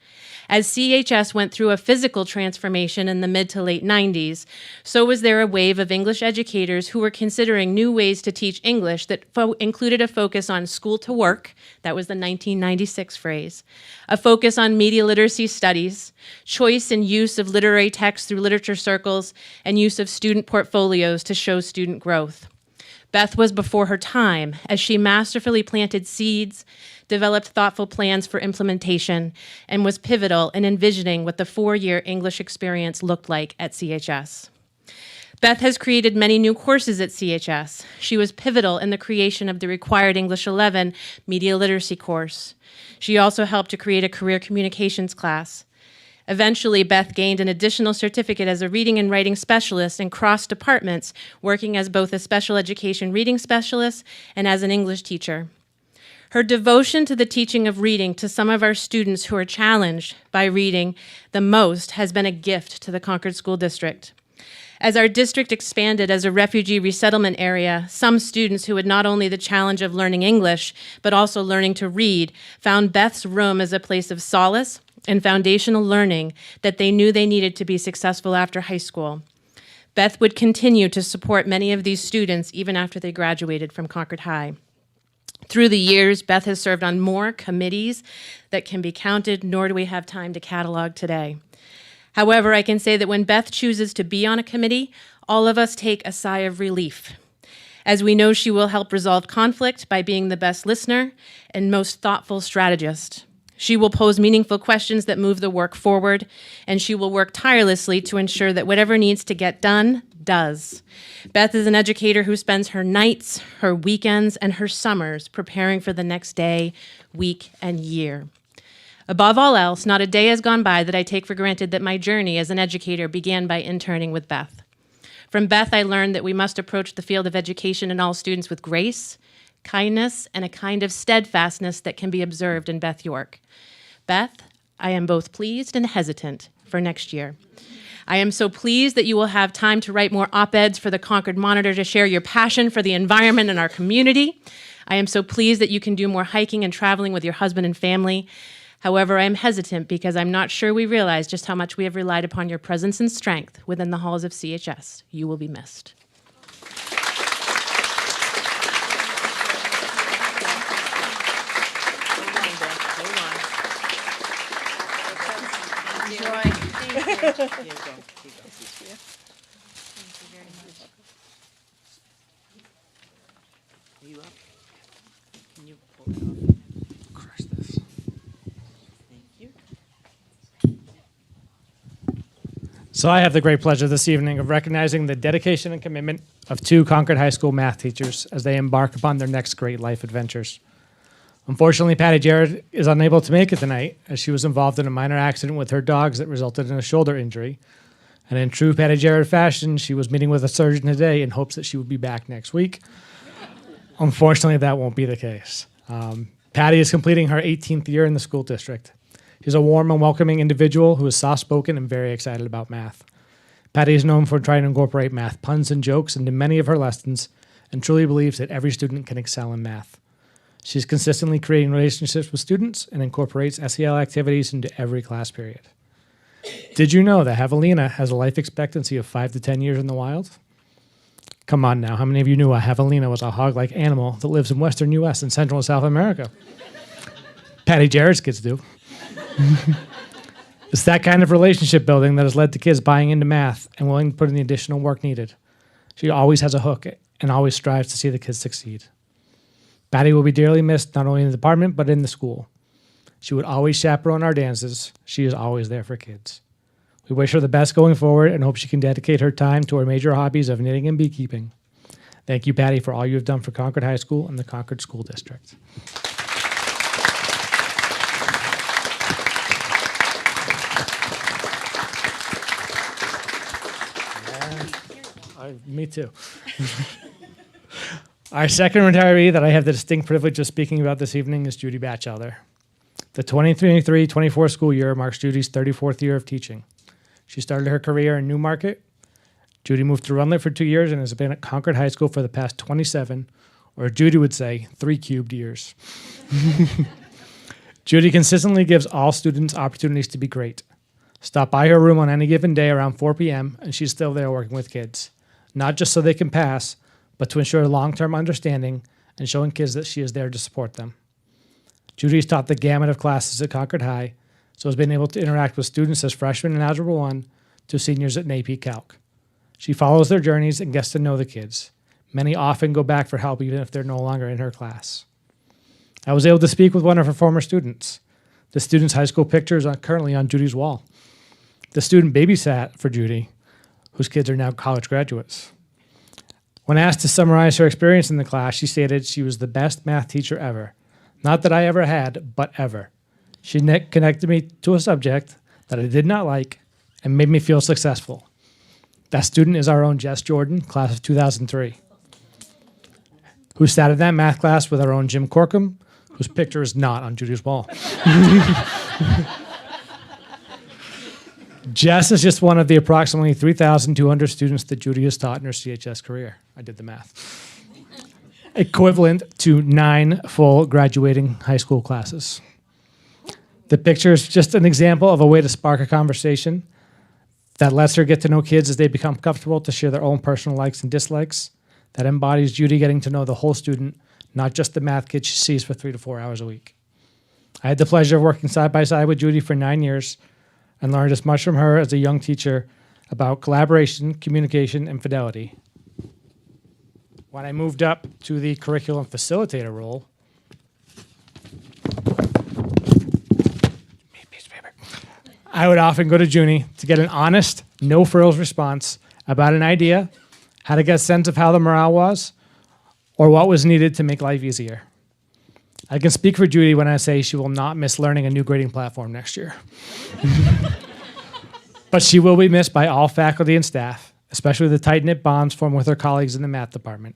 As CHS went through a physical transformation in the mid to late 90s, so was there a wave of English educators who were considering new ways to teach English that included a focus on school to work, that was the 1996 phrase, a focus on media literacy studies, choice and use of literary texts through literature circles, and use of student portfolios to show student growth. Beth was before her time as she masterfully planted seeds, developed thoughtful plans for implementation, and was pivotal in envisioning what the 4-year English experience looked like at CHS. Beth has created many new courses at CHS. She was pivotal in the creation of the required English 11 media literacy course. She also helped to create a career communications class. Eventually, Beth gained an additional certificate as a reading and writing specialist in cross departments, working as both a special education reading specialist and as an English teacher. Her devotion to the teaching of reading to some of our students who are challenged by reading the most has been a gift to the Concord School District. As our district expanded as a refugee resettlement area, some students who had not only the challenge of learning English, but also learning to read, found Beth's room as a place of solace and foundational learning that they knew they needed to be successful after high school. Beth would continue to support many of these students even after they graduated from Concord High. Through the years, Beth has served on more committees that can be counted, nor do we have time to catalog today. However, I can say that when Beth chooses to be on a committee, all of us take a sigh of relief, as we know she will help resolve conflict by being the best listener and most thoughtful strategist. She will pose meaningful questions that move the work forward, and she will work tirelessly to ensure that whatever needs to get done, does. Beth is an educator who spends her nights, her weekends, and her summers preparing for the next day, week, and year. Above all else, not a day has gone by that I take for granted that my journey as an educator began by interning with Beth. From Beth, I learned that we must approach the field of education and all students with grace, kindness, and a kind of steadfastness that can be observed in Beth York. Beth, I am both pleased and hesitant for next year. I am so pleased that you will have time to write more op-eds for the Concord Monitor to share your passion for the environment and our community. I am so pleased that you can do more hiking and traveling with your husband and family. However, I am hesitant because I'm not sure we realize just how much we have relied upon your presence and strength within the halls of CHS. You will be missed. So I have the great pleasure this evening of recognizing the dedication and commitment of 2 Concord High School math teachers as they embark upon their next great life adventures. Unfortunately, Patty Jared is unable to make it tonight as she was involved in a minor accident with her dogs that resulted in a shoulder injury. And in true Patty Jared fashion, she was meeting with a surgeon today in hopes that she would be back next week. Unfortunately, that won't be the case. Patty is completing her 18th year in the school district. She's a warm and welcoming individual who is soft-spoken and very excited about math. Patty is known for trying to incorporate math puns and jokes into many of her lessons and truly believes that every student can excel in math. She's consistently creating relationships with students and incorporates SEL activities into every class period. Did you know that javelina has a life expectancy of 5 to 10 years in the wild? Come on now, how many of you knew a javelina was a hog-like animal that lives in western U.S. and Central and South America? Patty Jared's kids do. It's that kind of relationship building that has led to kids buying into math and willing to put in the additional work needed. She always has a hook and always strives to see the kids succeed. Patty will be dearly missed not only in the department but in the school. She would always chaperone our dances. She is always there for kids. We wish her the best going forward and hope she can dedicate her time to her major hobbies of knitting and beekeeping. Thank you, Patty, for all you have done for Concord High School and the Concord School District. Me too. Our second retiree that I have the distinct privilege of speaking about this evening is Judy Batchelder. The 2023-24 school year marks Judy's 34th year of teaching. She started her career in Newmarket. Judy moved to Rundlett for 2 years and has been at Concord High School for the past 27, or Judy would say, 3 cubed years. Judy consistently gives all students opportunities to be great. Stop by her room on any given day around 4 p.m. and she's still there working with kids. Not just so they can pass, but to ensure long-term understanding and showing kids that she is there to support them. Judy's taught the gamut of classes at Concord High, so has been able to interact with students as freshmen in Algebra 1 to seniors at NAP Calc. She follows their journeys and gets to know the kids. Many often go back for help even if they're no longer in her class. I was able to speak with one of her former students. The student's high school picture is currently on Judy's wall. The student babysat for Judy, whose kids are now college graduates. When asked to summarize her experience in the class, she stated she was the best math teacher ever. Not that I ever had, but ever. She connected me to a subject that I did not like and made me feel successful. That student is our own Jess Jordan, class of 2003, who sat in that math class with our own Jim Corkum, whose picture is not on Judy's wall. Jess is just one of the approximately 3,200 students that Judy has taught in her CHS career. I did the math. Equivalent to 9 full graduating high school classes. The picture is just an example of a way to spark a conversation that lets her get to know kids as they become comfortable to share their own personal likes and dislikes. That embodies Judy getting to know the whole student, not just the math kid she sees for 3 to 4 hours a week. I had the pleasure of working side by side with Judy for 9 years and learned as much from her as a young teacher about collaboration, communication, and fidelity. When I moved up to the curriculum facilitator role, I would often go to Junie to get an honest, no-frills response about an idea, how to get a sense of how the morale was, or what was needed to make life easier. I can speak for Judy when I say she will not miss learning a new grading platform next year. But she will be missed by all faculty and staff, especially the tight-knit bonds formed with her colleagues in the math department.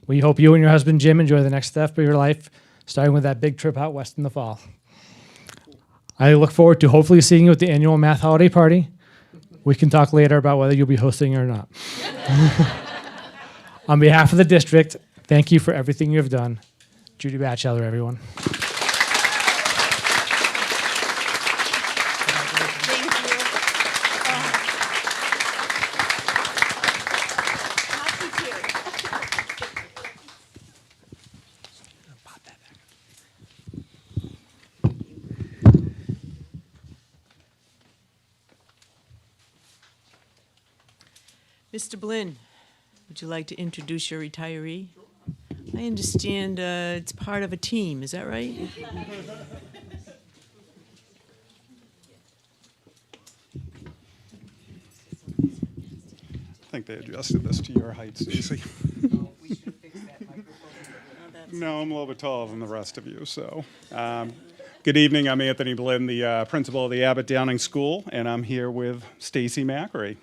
We hope you and your husband Jim enjoy the next step of your life, starting with that big trip out west in the fall. I look forward to hopefully seeing you at the annual math holiday party. We can talk later about whether you'll be hosting or not. On behalf of the district, thank you for everything you have done. Judy Batchelder, everyone. Mr. Blinn, would you like to introduce your retiree? I understand it's part of a team, is that right? I think they adjusted this to your height, Stacey. No, I'm a little bit taller than the rest of you, so. Good evening, I'm Anthony Blinn, the principal of the Abbott Downing School, and I'm here with Stacey Macri.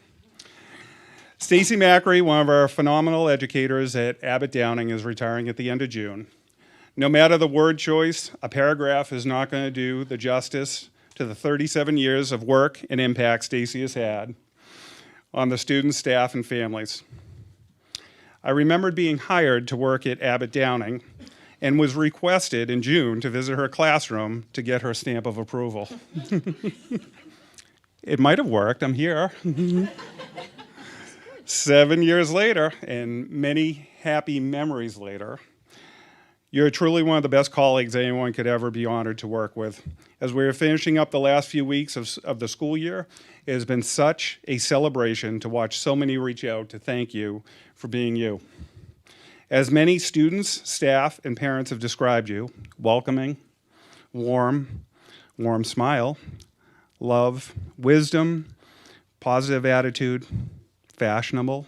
Stacey Macri, one of our phenomenal educators at Abbott Downing, is retiring at the end of June. No matter the word choice, a paragraph is not going to do the justice to the 37 years of work and impact Stacey has had on the students, staff, and families. I remembered being hired to work at Abbott Downing and was requested in June to visit her classroom to get her stamp of approval. It might have worked, I'm here. 7 years later, and many happy memories later, You're truly one of the best colleagues anyone could ever be honored to work with. As we are finishing up the last few weeks of the school year, it has been such a celebration to watch so many reach out to thank you for being you. As many students, staff, and parents have described you, welcoming, warm smile, love, wisdom, positive attitude, fashionable.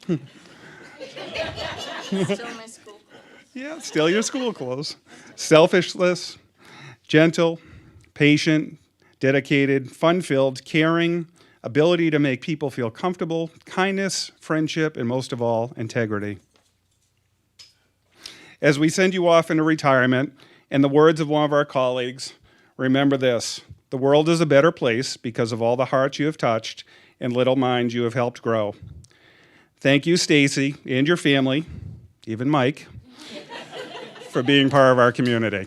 Still my school. Yeah, still your school clothes. Selfishness, gentle, patient, dedicated, fun-filled, caring, ability to make people feel comfortable, kindness, friendship, and most of all, integrity. As we send you off into retirement, in the words of one of our colleagues, remember this: the world is a better place because of all the hearts you have touched and little minds you have helped grow. Thank you, Stacey, and your family, even Mike, for being part of our community.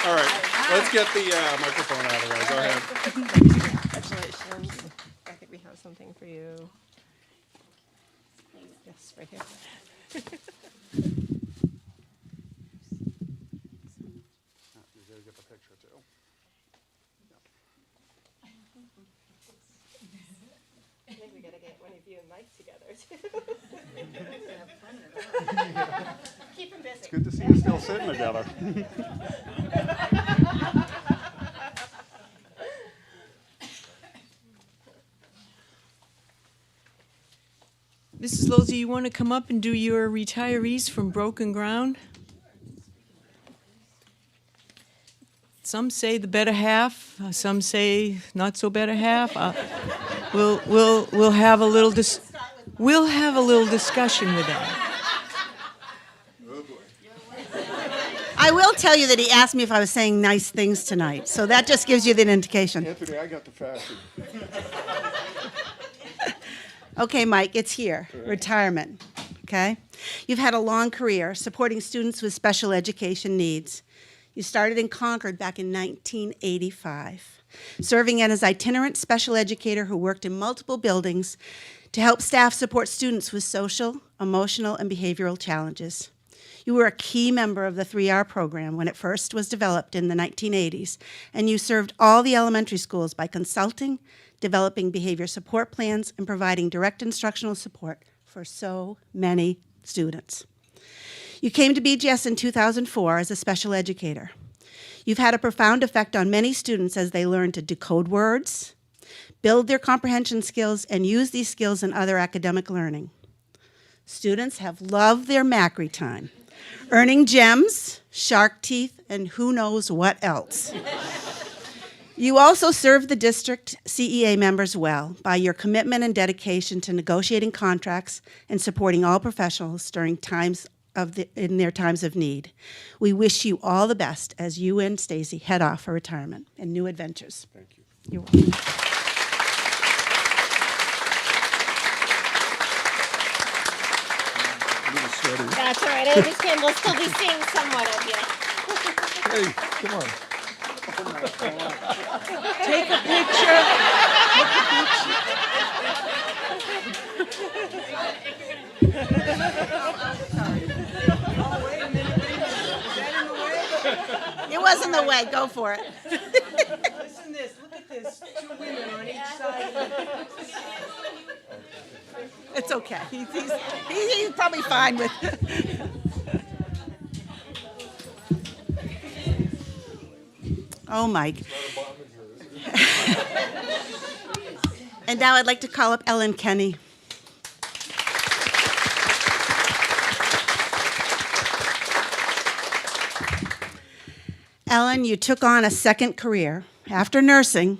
All right, let's get the microphone out of the way. Go ahead. Congratulations. I think we have something for you. Yes, right here. You gotta get the picture too. I think we gotta get one of you and Mike together too. Keep them busy. It's good to see you still sitting together. Mrs. Lauze, you want to come up and do your retirees from Broken Ground? Some say the better half. Some say not so better half. We'll have a little discussion with that. I will tell you that he asked me if I was saying nice things tonight, so that just gives you the indication. Anthony, I got the fashion. Okay, Mike, it's here, retirement, okay? You've had a long career supporting students with special education needs. You started in Concord back in 1985, serving as itinerant special educator who worked in multiple buildings to help staff support students with social, emotional, and behavioral challenges. You were a key member of the 3R program when it first was developed in the 1980s, and you served all the elementary schools by consulting, developing behavior support plans, and providing direct instructional support for so many students. You came to BGS in 2004 as a special educator. You've had a profound effect on many students as they learn to decode words, build their comprehension skills, and use these skills in other academic learning. Students have loved their Macri time, earning gems, shark teeth, and who knows what else. You also serve the district CEA members well by your commitment and dedication to negotiating contracts and supporting all professionals during in their times of need. We wish you all the best as you and Stacey head off for retirement and new adventures. Thank you. You're welcome. That's all right. I understand we'll still be seeing somewhat of you. Hey, come on. Take a picture. It wasn't the way. Go for it. Listen to this. Look at this. 2 women on each side. It's okay. He's probably fine with it. Oh, Mike. And now I'd like to call up Ellen Kenny. Ellen, you took on a second career after nursing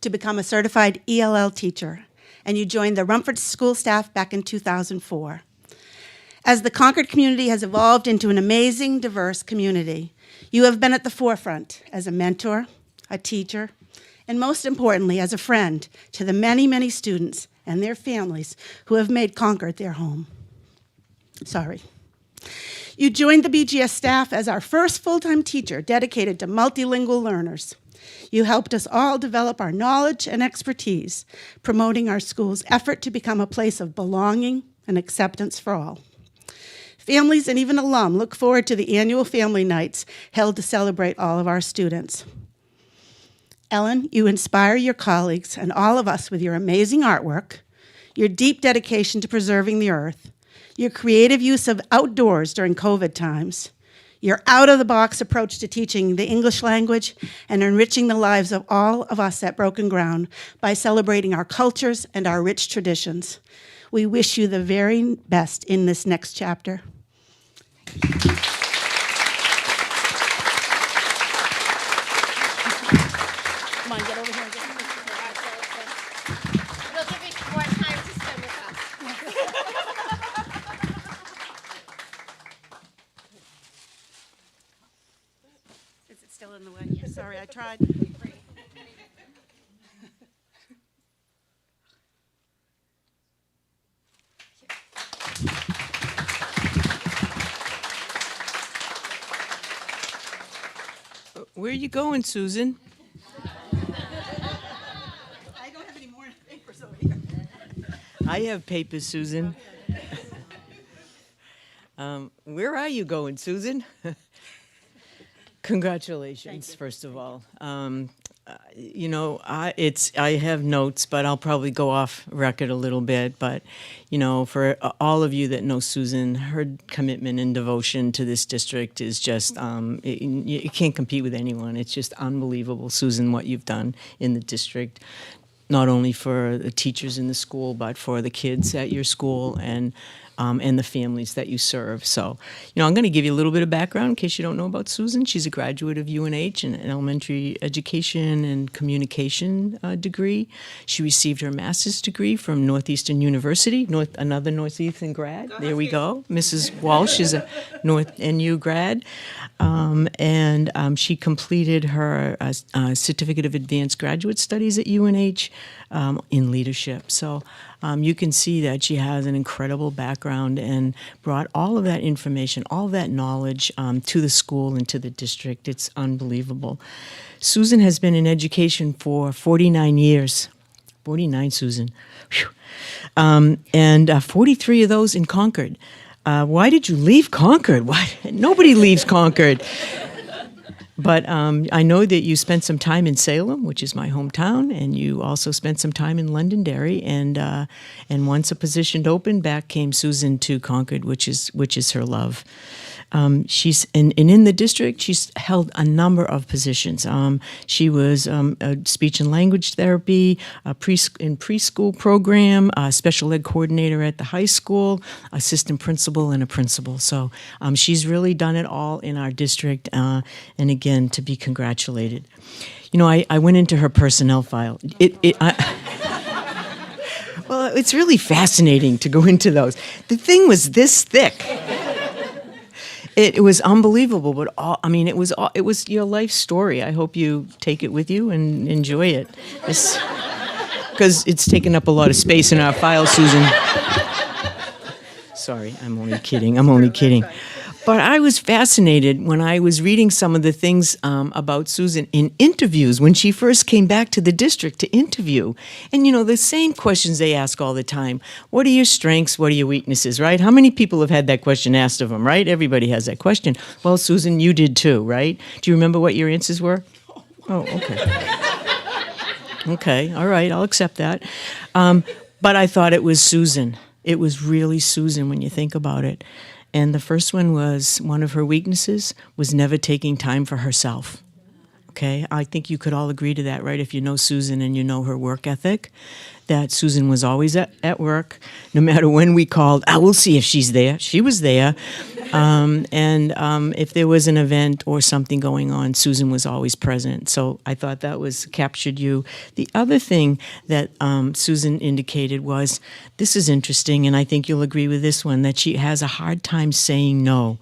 to become a certified ELL teacher, and you joined the Rumford School staff back in 2004. As the Concord community has evolved into an amazing, diverse community, you have been at the forefront as a mentor, a teacher, and most importantly, as a friend to the many, many students and their families who have made Concord their home. Sorry. You joined the BGS staff as our first full-time teacher dedicated to multilingual learners. You helped us all develop our knowledge and expertise, promoting our school's effort to become a place of belonging and acceptance for all. Families and even alum look forward to the annual family nights held to celebrate all of our students. Ellen, you inspire your colleagues and all of us with your amazing artwork, your deep dedication to preserving the earth, your creative use of outdoors during COVID times, your out-of-the-box approach to teaching the English language and enriching the lives of all of us at Broken Ground by celebrating our cultures and our rich traditions. We wish you the very best in this next chapter. Come on, get over here and get some pictures. We'll give you more time to spend with us. Is it still in the way? Sorry, I tried. Where are you going, Susan? I don't have any more papers over here. I have papers, Susan. Where are you going, Susan? Congratulations, first of all. I have notes, but I'll probably go off record a little bit. But, for all of you that know Susan, her commitment and devotion to this district is just, you can't compete with anyone. It's just unbelievable, Susan, what you've done in the district, not only for the teachers in the school, but for the kids at your school and the families that you serve. So, I'm going to give you a little bit of background in case you don't know about Susan. She's a graduate of UNH in an elementary education and communication degree. She received her master's degree from Northeastern University, another Northeastern grad. There we go. Mrs. Walsh is a North NU grad. She completed her Certificate of Advanced Graduate Studies at UNH in leadership. So you can see that she has an incredible background and brought all of that information, all of that knowledge to the school and to the district. It's unbelievable. Susan has been in education for 49 years. 49, Susan. Whew. 43 of those in Concord. Why did you leave Concord? Why? Nobody leaves Concord. But I know that you spent some time in Salem, which is my hometown, and you also spent some time in Londonderry. And once a position opened, back came Susan to Concord, which is her love. She's in the district. She's held a number of positions. She was a speech and language therapy, preschool program, a special ed coordinator at the high school, assistant principal, and a principal. So she's really done it all in our district. And again, to be congratulated. I went into her personnel file. Well, it's really fascinating to go into those. The thing was this thick. It was unbelievable, but it was your life story. I hope you take it with you and enjoy it, because it's taken up a lot of space in our file, Susan. Sorry, I'm only kidding. But I was fascinated when I was reading some of the things about Susan in interviews when she first came back to the district to interview. And, the same questions they ask all the time. What are your strengths? What are your weaknesses, right? How many people have had that question asked of them, right? Everybody has that question. Well, Susan, you did too, right? Do you remember what your answers were? Oh, okay. Okay, all right, I'll accept that. But I thought it was Susan. It was really Susan when you think about it. And the first one of her weaknesses was never taking time for herself. Okay, I think you could all agree to that, right? If you know Susan and you know her work ethic, that Susan was always at work, no matter when we called. We'll see if she's there. She was there. If there was an event or something going on, Susan was always present. So I thought that captured you. The other thing that Susan indicated was, this is interesting, and I think you'll agree with this one, that she has a hard time saying no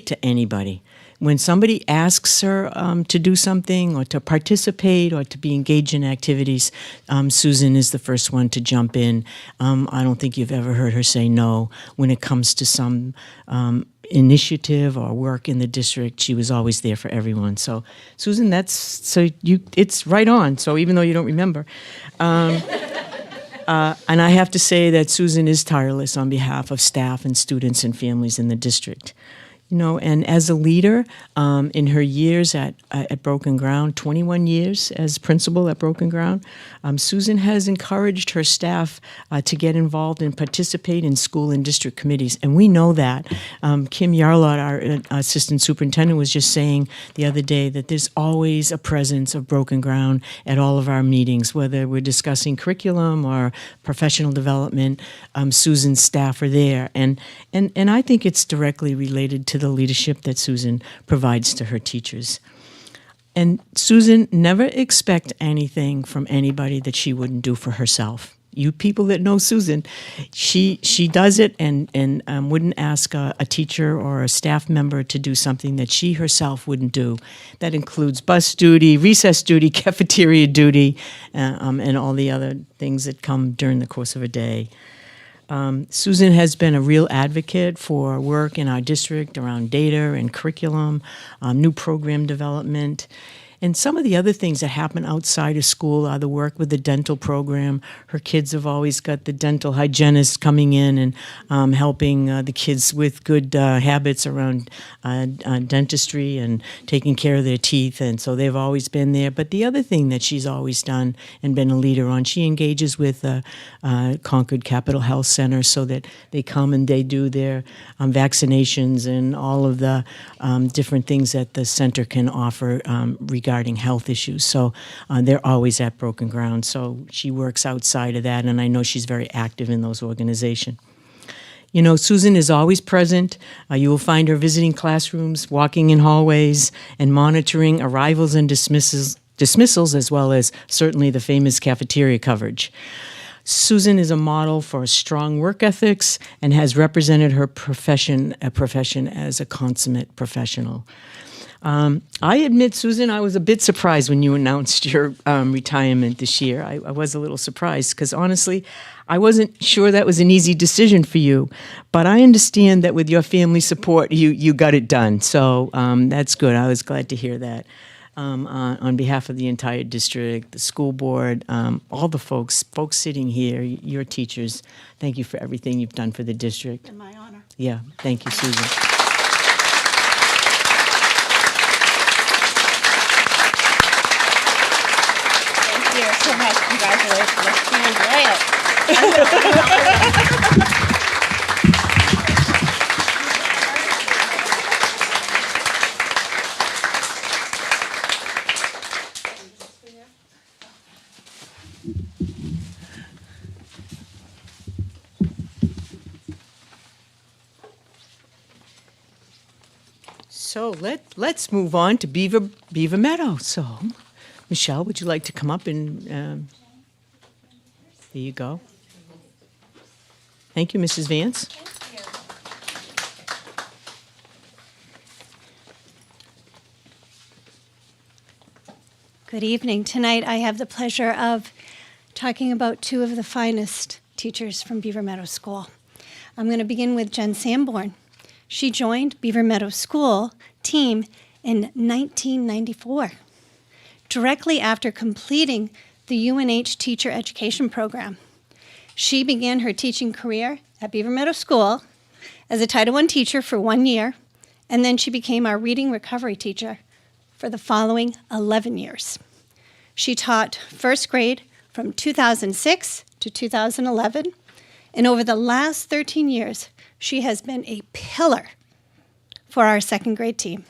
to anybody. When somebody asks her to do something or to participate or to be engaged in activities, Susan is the first one to jump in. I don't think you've ever heard her say no when it comes to some initiative or work in the district, she was always there for everyone. So, Susan, it's right on. So even though you don't remember, and I have to say that Susan is tireless on behalf of staff and students and families in the district. You know, and as a leader, in her years at Broken Ground, 21 years as principal at Broken Ground, Susan has encouraged her staff to get involved and participate in school and district committees, and we know that. Kim Yarlott, our assistant superintendent, was just saying the other day that there's always a presence of Broken Ground at all of our meetings, whether we're discussing curriculum or professional development. Susan's staff are there, and I think it's directly related to the leadership that Susan provides to her teachers. And Susan, never expect anything from anybody that she wouldn't do for herself. You people that know Susan, she does it and wouldn't ask a teacher or a staff member to do something that she herself wouldn't do. That includes bus duty, recess duty, cafeteria duty, and all the other things that come during the course of a day. Susan has been a real advocate for work in our district around data and curriculum, new program development. And some of the other things that happen outside of school are the work with the dental program. Her kids have always got the dental hygienist coming in and helping the kids with good habits around dentistry and taking care of their teeth. And so they've always been there. But the other thing that she's always done and been a leader on, she engages with Concord Capital Health Center so that they come and they do their vaccinations and all of the different things that the center can offer regarding health issues. So they're always at Broken Ground. So she works outside of that, and I know she's very active in those organizations. You know, Susan is always present. You will find her visiting classrooms, walking in hallways, and monitoring arrivals and dismissals, as well as certainly the famous cafeteria coverage. Susan is a model for strong work ethics and has represented her profession as a consummate professional. I admit, Susan, I was a bit surprised when you announced your retirement this year. I was a little surprised because, honestly, I wasn't sure that was an easy decision for you. But I understand that with your family support, you got it done. So that's good. I was glad to hear that. On behalf of the entire district, the school board, all the folks sitting here, your teachers, thank you for everything you've done for the district. In my honor. Yeah, thank you, Susan. Thank you so much. Congratulations. Let's enjoy it. So let's move on to Beaver Meadow. So, Michelle, would you like to come up and there you go. Thank you, Mrs. Vance. Good evening. Tonight I have the pleasure of talking about two of the finest teachers from Beaver Meadow School. I'm going to begin with Jen Sanborn. She joined Beaver Meadow School team in 1994, directly after completing the UNH Teacher Education Program. She began her teaching career at Beaver Meadow School as a Title I teacher for 1 year, and then she became our reading recovery teacher for the following 11 years. She taught first grade from 2006 to 2011, and over the last 13 years, she has been a pillar for our second grade team.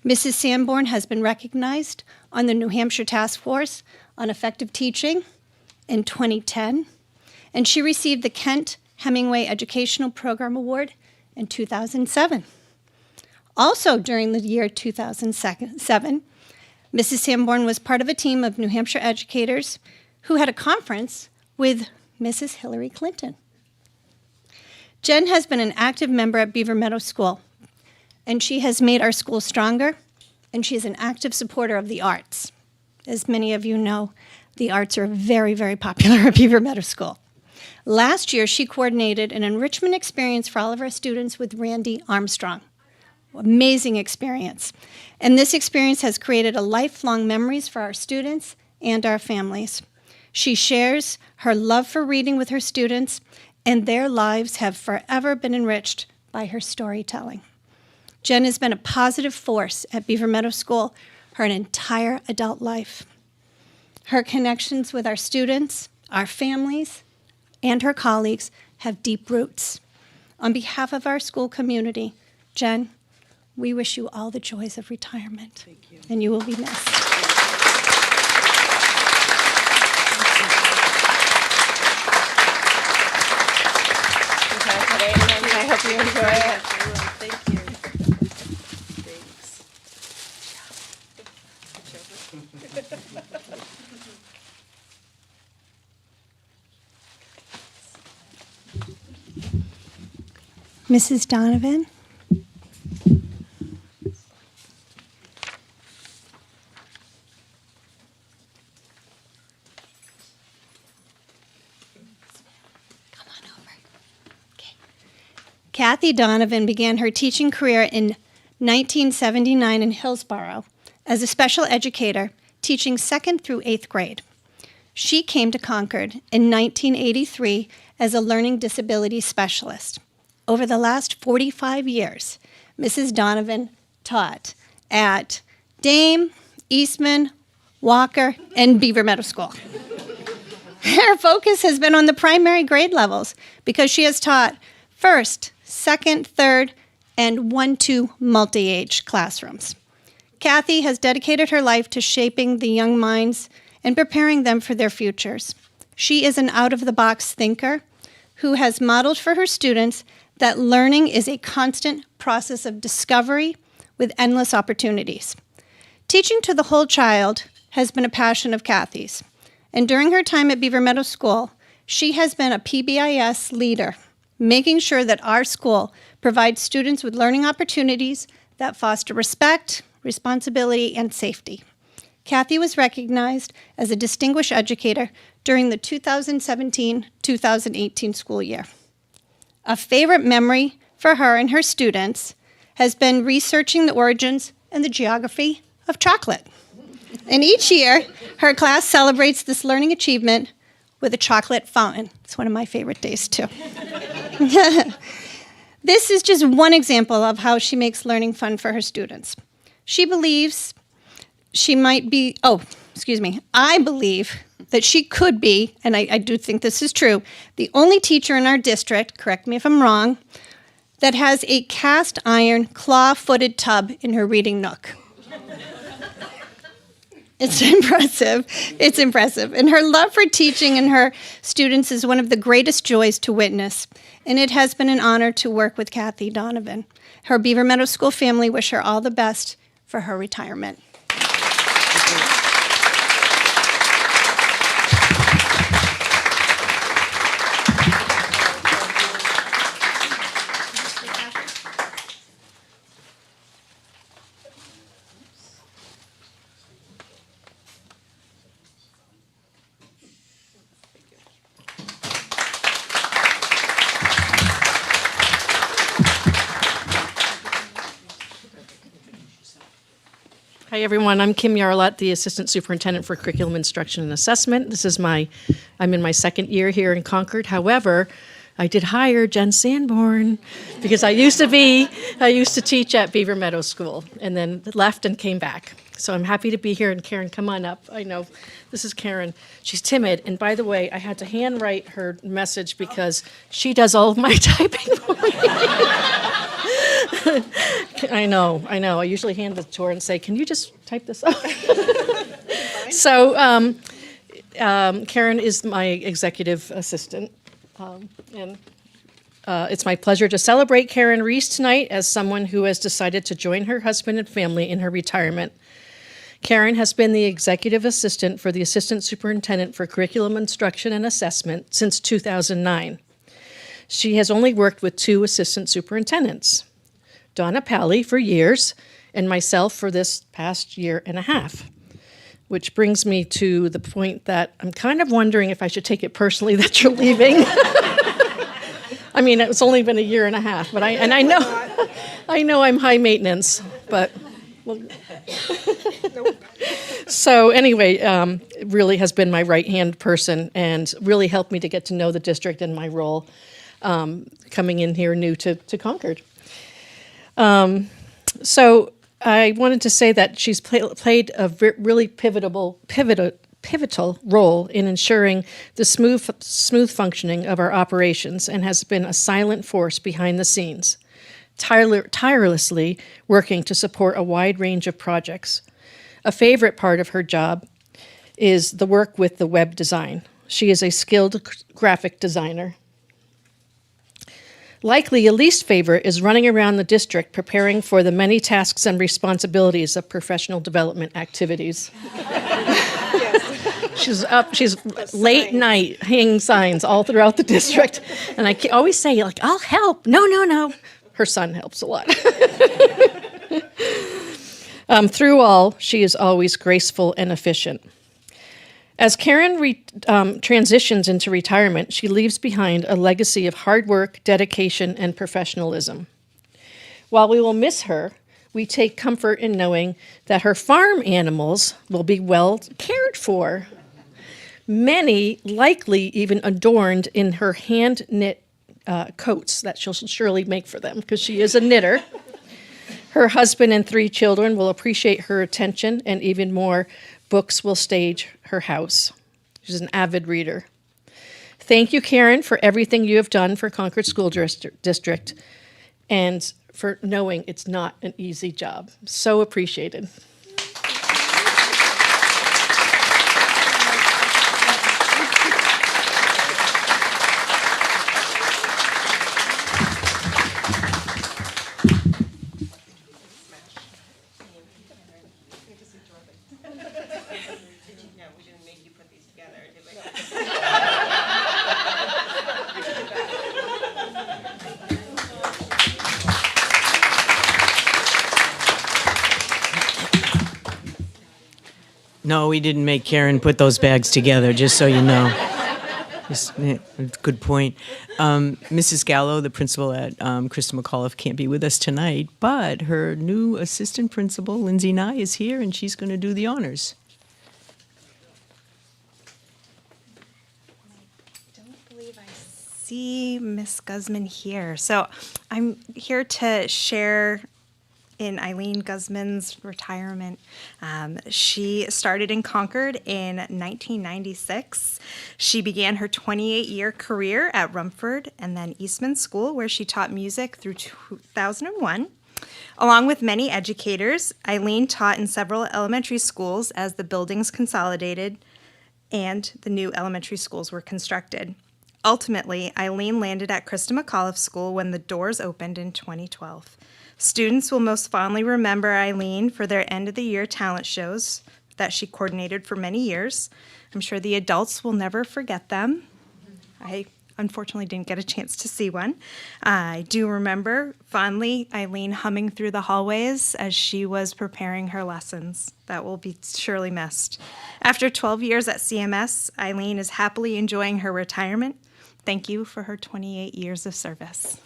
Mrs. Sanborn has been recognized on the New Hampshire Task Force on Effective Teaching in 2010, and she received the Kent Hemingway Educational Program Award in 2007. Also during the year 2007, Mrs. Sanborn was part of a team of New Hampshire educators who had a conference with Mrs. Hillary Clinton. Jen has been an active member at Beaver Meadow School, and she has made our school stronger, and she is an active supporter of the arts. As many of you know, the arts are very, very popular at Beaver Meadow School. Last year, she coordinated an enrichment experience for all of our students with Randy Armstrong. Amazing experience. And this experience has created a lifelong memories for our students and our families. She shares her love for reading with her students, and their lives have forever been enriched by her storytelling. Jen has been a positive force at Beaver Meadow School her entire adult life. Her connections with our students, our families, and her colleagues have deep roots. On behalf of our school community, Jen, we wish you all the joys of retirement. Thank you. And you will be missed. I hope you enjoy it. Thank you. Mrs. Donovan. Kathy Donovan began her teaching career in 1979 in Hillsborough as a special educator, teaching 2nd through 8th grade. She came to Concord in 1983 as a learning disability specialist. Over the last 45 years, Mrs. Donovan taught at Dame, Eastman, Walker, and Beaver Meadow School. Her focus has been on the primary grade levels because she has taught 1st, 2nd, 3rd, and 1-2 multi-age classrooms. Kathy has dedicated her life to shaping the young minds and preparing them for their futures. She is an out-of-the-box thinker who has modeled for her students that learning is a constant process of discovery with endless opportunities. Teaching to the whole child has been a passion of Kathy's, and during her time at Beaver Meadow School, she has been a PBIS leader, making sure that our school provides students with learning opportunities that foster respect, responsibility, and safety. Kathy was recognized as a distinguished educator during the 2017-2018 school year. A favorite memory for her and her students has been researching the origins and the geography of chocolate. And each year, her class celebrates this learning achievement with a chocolate fountain. It's one of my favorite days, too. This is just one example of how she makes learning fun for her students. She believes she might be, I believe that she could be, and I do think this is true, the only teacher in our district, correct me if I'm wrong, that has a cast iron claw-footed tub in her reading nook. It's impressive. It's impressive. And her love for teaching and her students is one of the greatest joys to witness. And it has been an honor to work with Kathy Donovan. Her Beaver Meadow School family wish her all the best for her retirement. Hi, everyone. I'm Kim Yarlett, the Assistant Superintendent for Curriculum Instruction and Assessment. I'm in my 2nd year here in Concord. However, I did hire Jen Sanborn because I used to teach at Beaver Meadow School and then left and came back. So I'm happy to be here. And Karen, come on up. I know this is Karen. She's timid. And by the way, I had to handwrite her message because she does all of my typing for me. I know. I usually hand it to her and say, can you just type this up? So Karen is my executive assistant. And it's my pleasure to celebrate Karen Riess tonight as someone who has decided to join her husband and family in her retirement. Karen has been the executive assistant for the Assistant Superintendent for Curriculum Instruction and Assessment since 2009. She has only worked with 2 assistant superintendents, Donna Pally for years, and myself for this past year and a half. which brings me to the point that I'm kind of wondering if I should take it personally that you're leaving. I mean, it's only been a year and a half, but I know I'm high maintenance, but. Well, so anyway, it really has been my right-hand person and really helped me to get to know the district and my role coming in here new to Concord. So I wanted to say that she's played a really pivotal role in ensuring the smooth functioning of our operations and has been a silent force behind the scenes, tirelessly working to support a wide range of projects. A favorite part of her job is the work with the web design. She is a skilled graphic designer. Likely a least favorite is running around the district preparing for the many tasks and responsibilities of professional development activities. She's late night hanging signs all throughout the district. And I always say, like, I'll help. No. Her son helps a lot. Through all, she is always graceful and efficient. As Karen transitions into retirement, she leaves behind a legacy of hard work, dedication, and professionalism. While we will miss her, we take comfort in knowing that her farm animals will be well cared for. Many likely even adorned in her hand-knit coats that she'll surely make for them because she is a knitter. Her husband and 3 children will appreciate her attention, and even more books will stage her house. She's an avid reader. Thank you, Karen, for everything you have done for Concord School District and for knowing it's not an easy job. So appreciated. No, we didn't make Karen put those bags together, just so you know. Good point. Mrs. Gallo, the principal at Cristin McAuliffe, can't be with us tonight, but her new assistant principal, Lindsay Nye, is here, and she's going to do the honors. I don't believe I see Miss Guzmen here. So I'm here to share in Eileen Guzmen's retirement. She started in Concord in 1996. She began her 28-year career at Rumford and then Eastman School, where she taught music through 2001. Along with many educators, Eileen taught in several elementary schools as the buildings consolidated and the new elementary schools were constructed. Ultimately, Eileen landed at Cristin McAuliffe School when the doors opened in 2012. Students will most fondly remember Eileen for their end-of-the-year talent shows that she coordinated for many years. I'm sure the adults will never forget them. I unfortunately didn't get a chance to see one. I do remember fondly Eileen humming through the hallways as she was preparing her lessons. That will be surely missed. After 12 years at CMS, Eileen is happily enjoying her retirement. Thank you for her 28 years of service.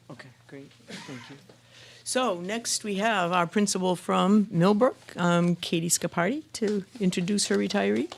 Okay, great. Thank you. So next we have our principal from Millbrook, Katie Scapardi, to introduce her retiree.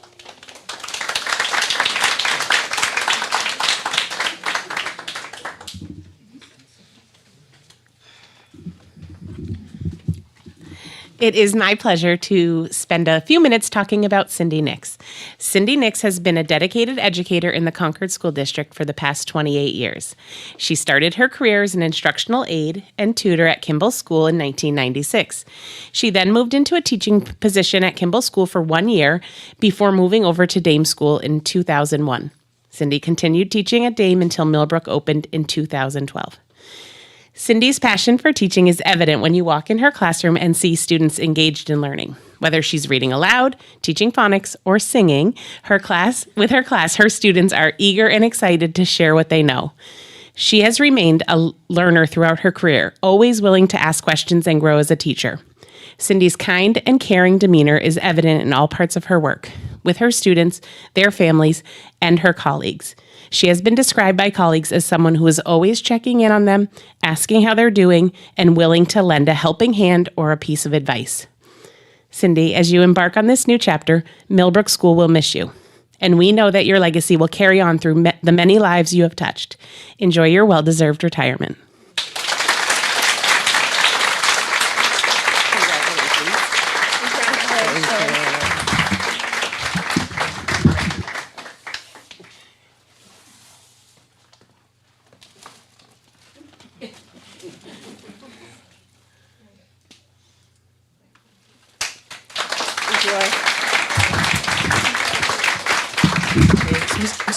It is my pleasure to spend a few minutes talking about Cindy Nix. Cindy Nix has been a dedicated educator in the Concord School District for the past 28 years. She started her career as an instructional aide and tutor at Kimball School in 1996. She then moved into a teaching position at Kimball School for 1 year before moving over to Dame School in 2001. Cindy continued teaching at Dame until Millbrook opened in 2012. Cindy's passion for teaching is evident when you walk in her classroom and see students engaged in learning. Whether she's reading aloud, teaching phonics, or singing, her class, her students are eager and excited to share what they know. She has remained a learner throughout her career, always willing to ask questions and grow as a teacher. Cindy's kind and caring demeanor is evident in all parts of her work, with her students, their families, and her colleagues. She has been described by colleagues as someone who is always checking in on them, asking how they're doing, and willing to lend a helping hand or a piece of advice. Cindy, as you embark on this new chapter, Millbrook School will miss you. And we know that your legacy will carry on through the many lives you have touched. Enjoy your well-deserved retirement.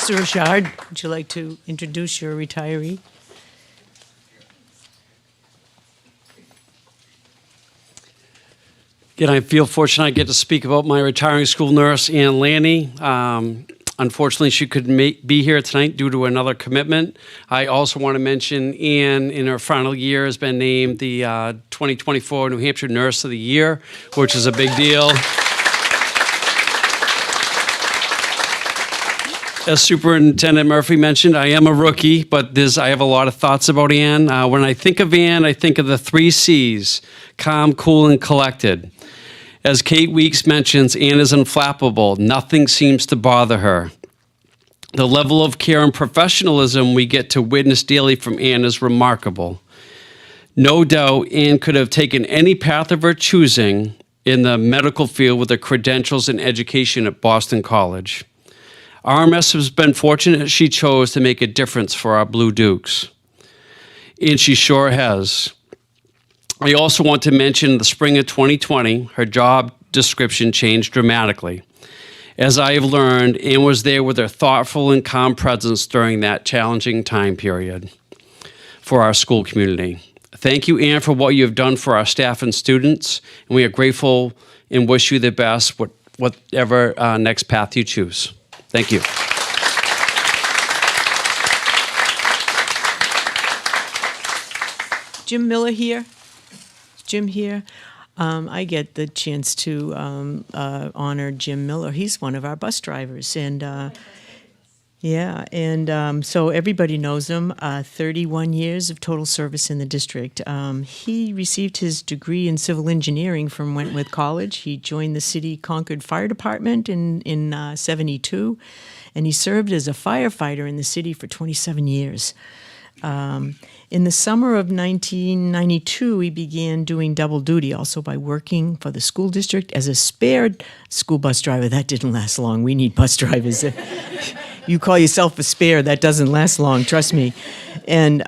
Mr. Richard, would you like to introduce your retiree? Again, I feel fortunate I get to speak about my retiring school nurse, Ann Lanney. Unfortunately, she couldn't be here tonight due to another commitment. I also want to mention Ann, in her final year, has been named the 2024 New Hampshire Nurse of the Year, which is a big deal. As Superintendent Murphy mentioned, I am a rookie, but I have a lot of thoughts about Ann. When I think of Ann, I think of the 3 C's: calm, cool, and collected. As Kate Weeks mentions, Ann is unflappable. Nothing seems to bother her. The level of care and professionalism we get to witness daily from Ann is remarkable. No doubt, Ann could have taken any path of her choosing in the medical field with her credentials and education at Boston College. RMS has been fortunate she chose to make a difference for our Blue Dukes. And she sure has. I also want to mention in the spring of 2020, her job description changed dramatically. As I have learned, Ann was there with her thoughtful and calm presence during that challenging time period for our school community. Thank you, Ann, for what you have done for our staff and students, and we are grateful and wish you the best, whatever next path you choose. Thank you. Jim Miller here. Jim here. I get the chance to honor Jim Miller. He's one of our bus drivers, and so everybody knows him. 31 years of total service in the district. He received his degree in civil engineering from Wentworth College. He joined the city Concord Fire Department in 72, and he served as a firefighter in the city for 27 years. In the summer of 1992, he began doing double duty, also by working for the school district as a spare school bus driver. That didn't last long. We need bus drivers. You call yourself a spare, that doesn't last long, trust me. And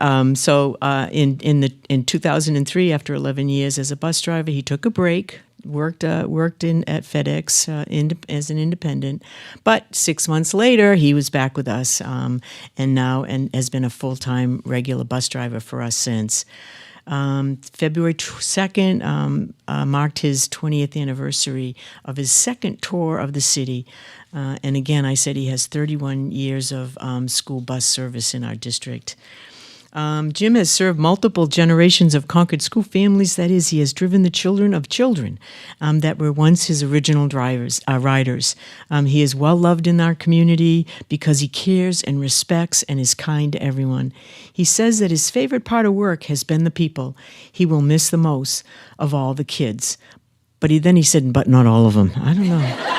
in 2003, after 11 years as a bus driver, he took a break, worked at FedEx as an independent. But 6 months later, he was back with us, and has been a full-time regular bus driver for us since. February 2nd marked his 20th anniversary of his second tour of the city. And again, I said he has 31 years of school bus service in our district. Jim has served multiple generations of Concord school families. That is, he has driven the children of children that were once his original riders. He is well loved in our community because he cares and respects and is kind to everyone. He says that his favorite part of work has been the people. He will miss the most of all the kids. But he said, but not all of them. I don't know.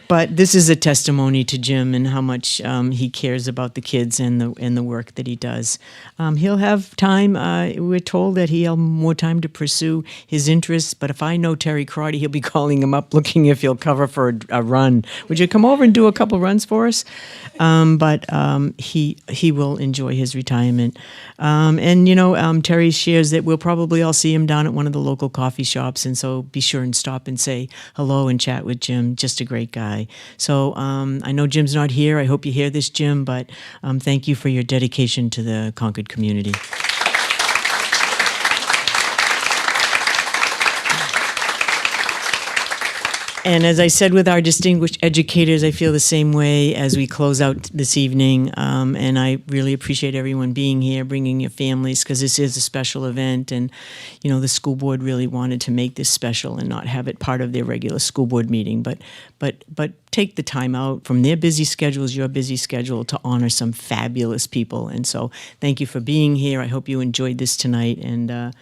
But this is a testimony to Jim and how much he cares about the kids and the work that he does. He'll have time. We're told that he'll have more time to pursue his interests. But if I know Terry Crotty, he'll be calling him up, looking if he'll cover for a run. Would you come over and do a couple runs for us? But he will enjoy his retirement. Terry shares that we'll probably all see him down at one of the local coffee shops, and so be sure and stop and say hello and chat with Jim. Just a great guy. So I know Jim's not here. I hope you hear this, Jim, but thank you for your dedication to the Concord community. And as I said with our distinguished educators, I feel the same way as we close out this evening. And I really appreciate everyone being here, bringing your families, because this is a special event. And, you know, the school board really wanted to make this special and not have it part of their regular school board meeting. But take the time out from their busy schedules, your busy schedule, to honor some fabulous people. And so thank you for being here. I hope you enjoyed this tonight. And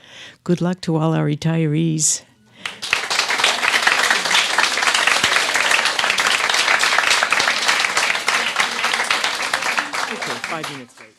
good luck to all our retirees. Okay, 5 minutes.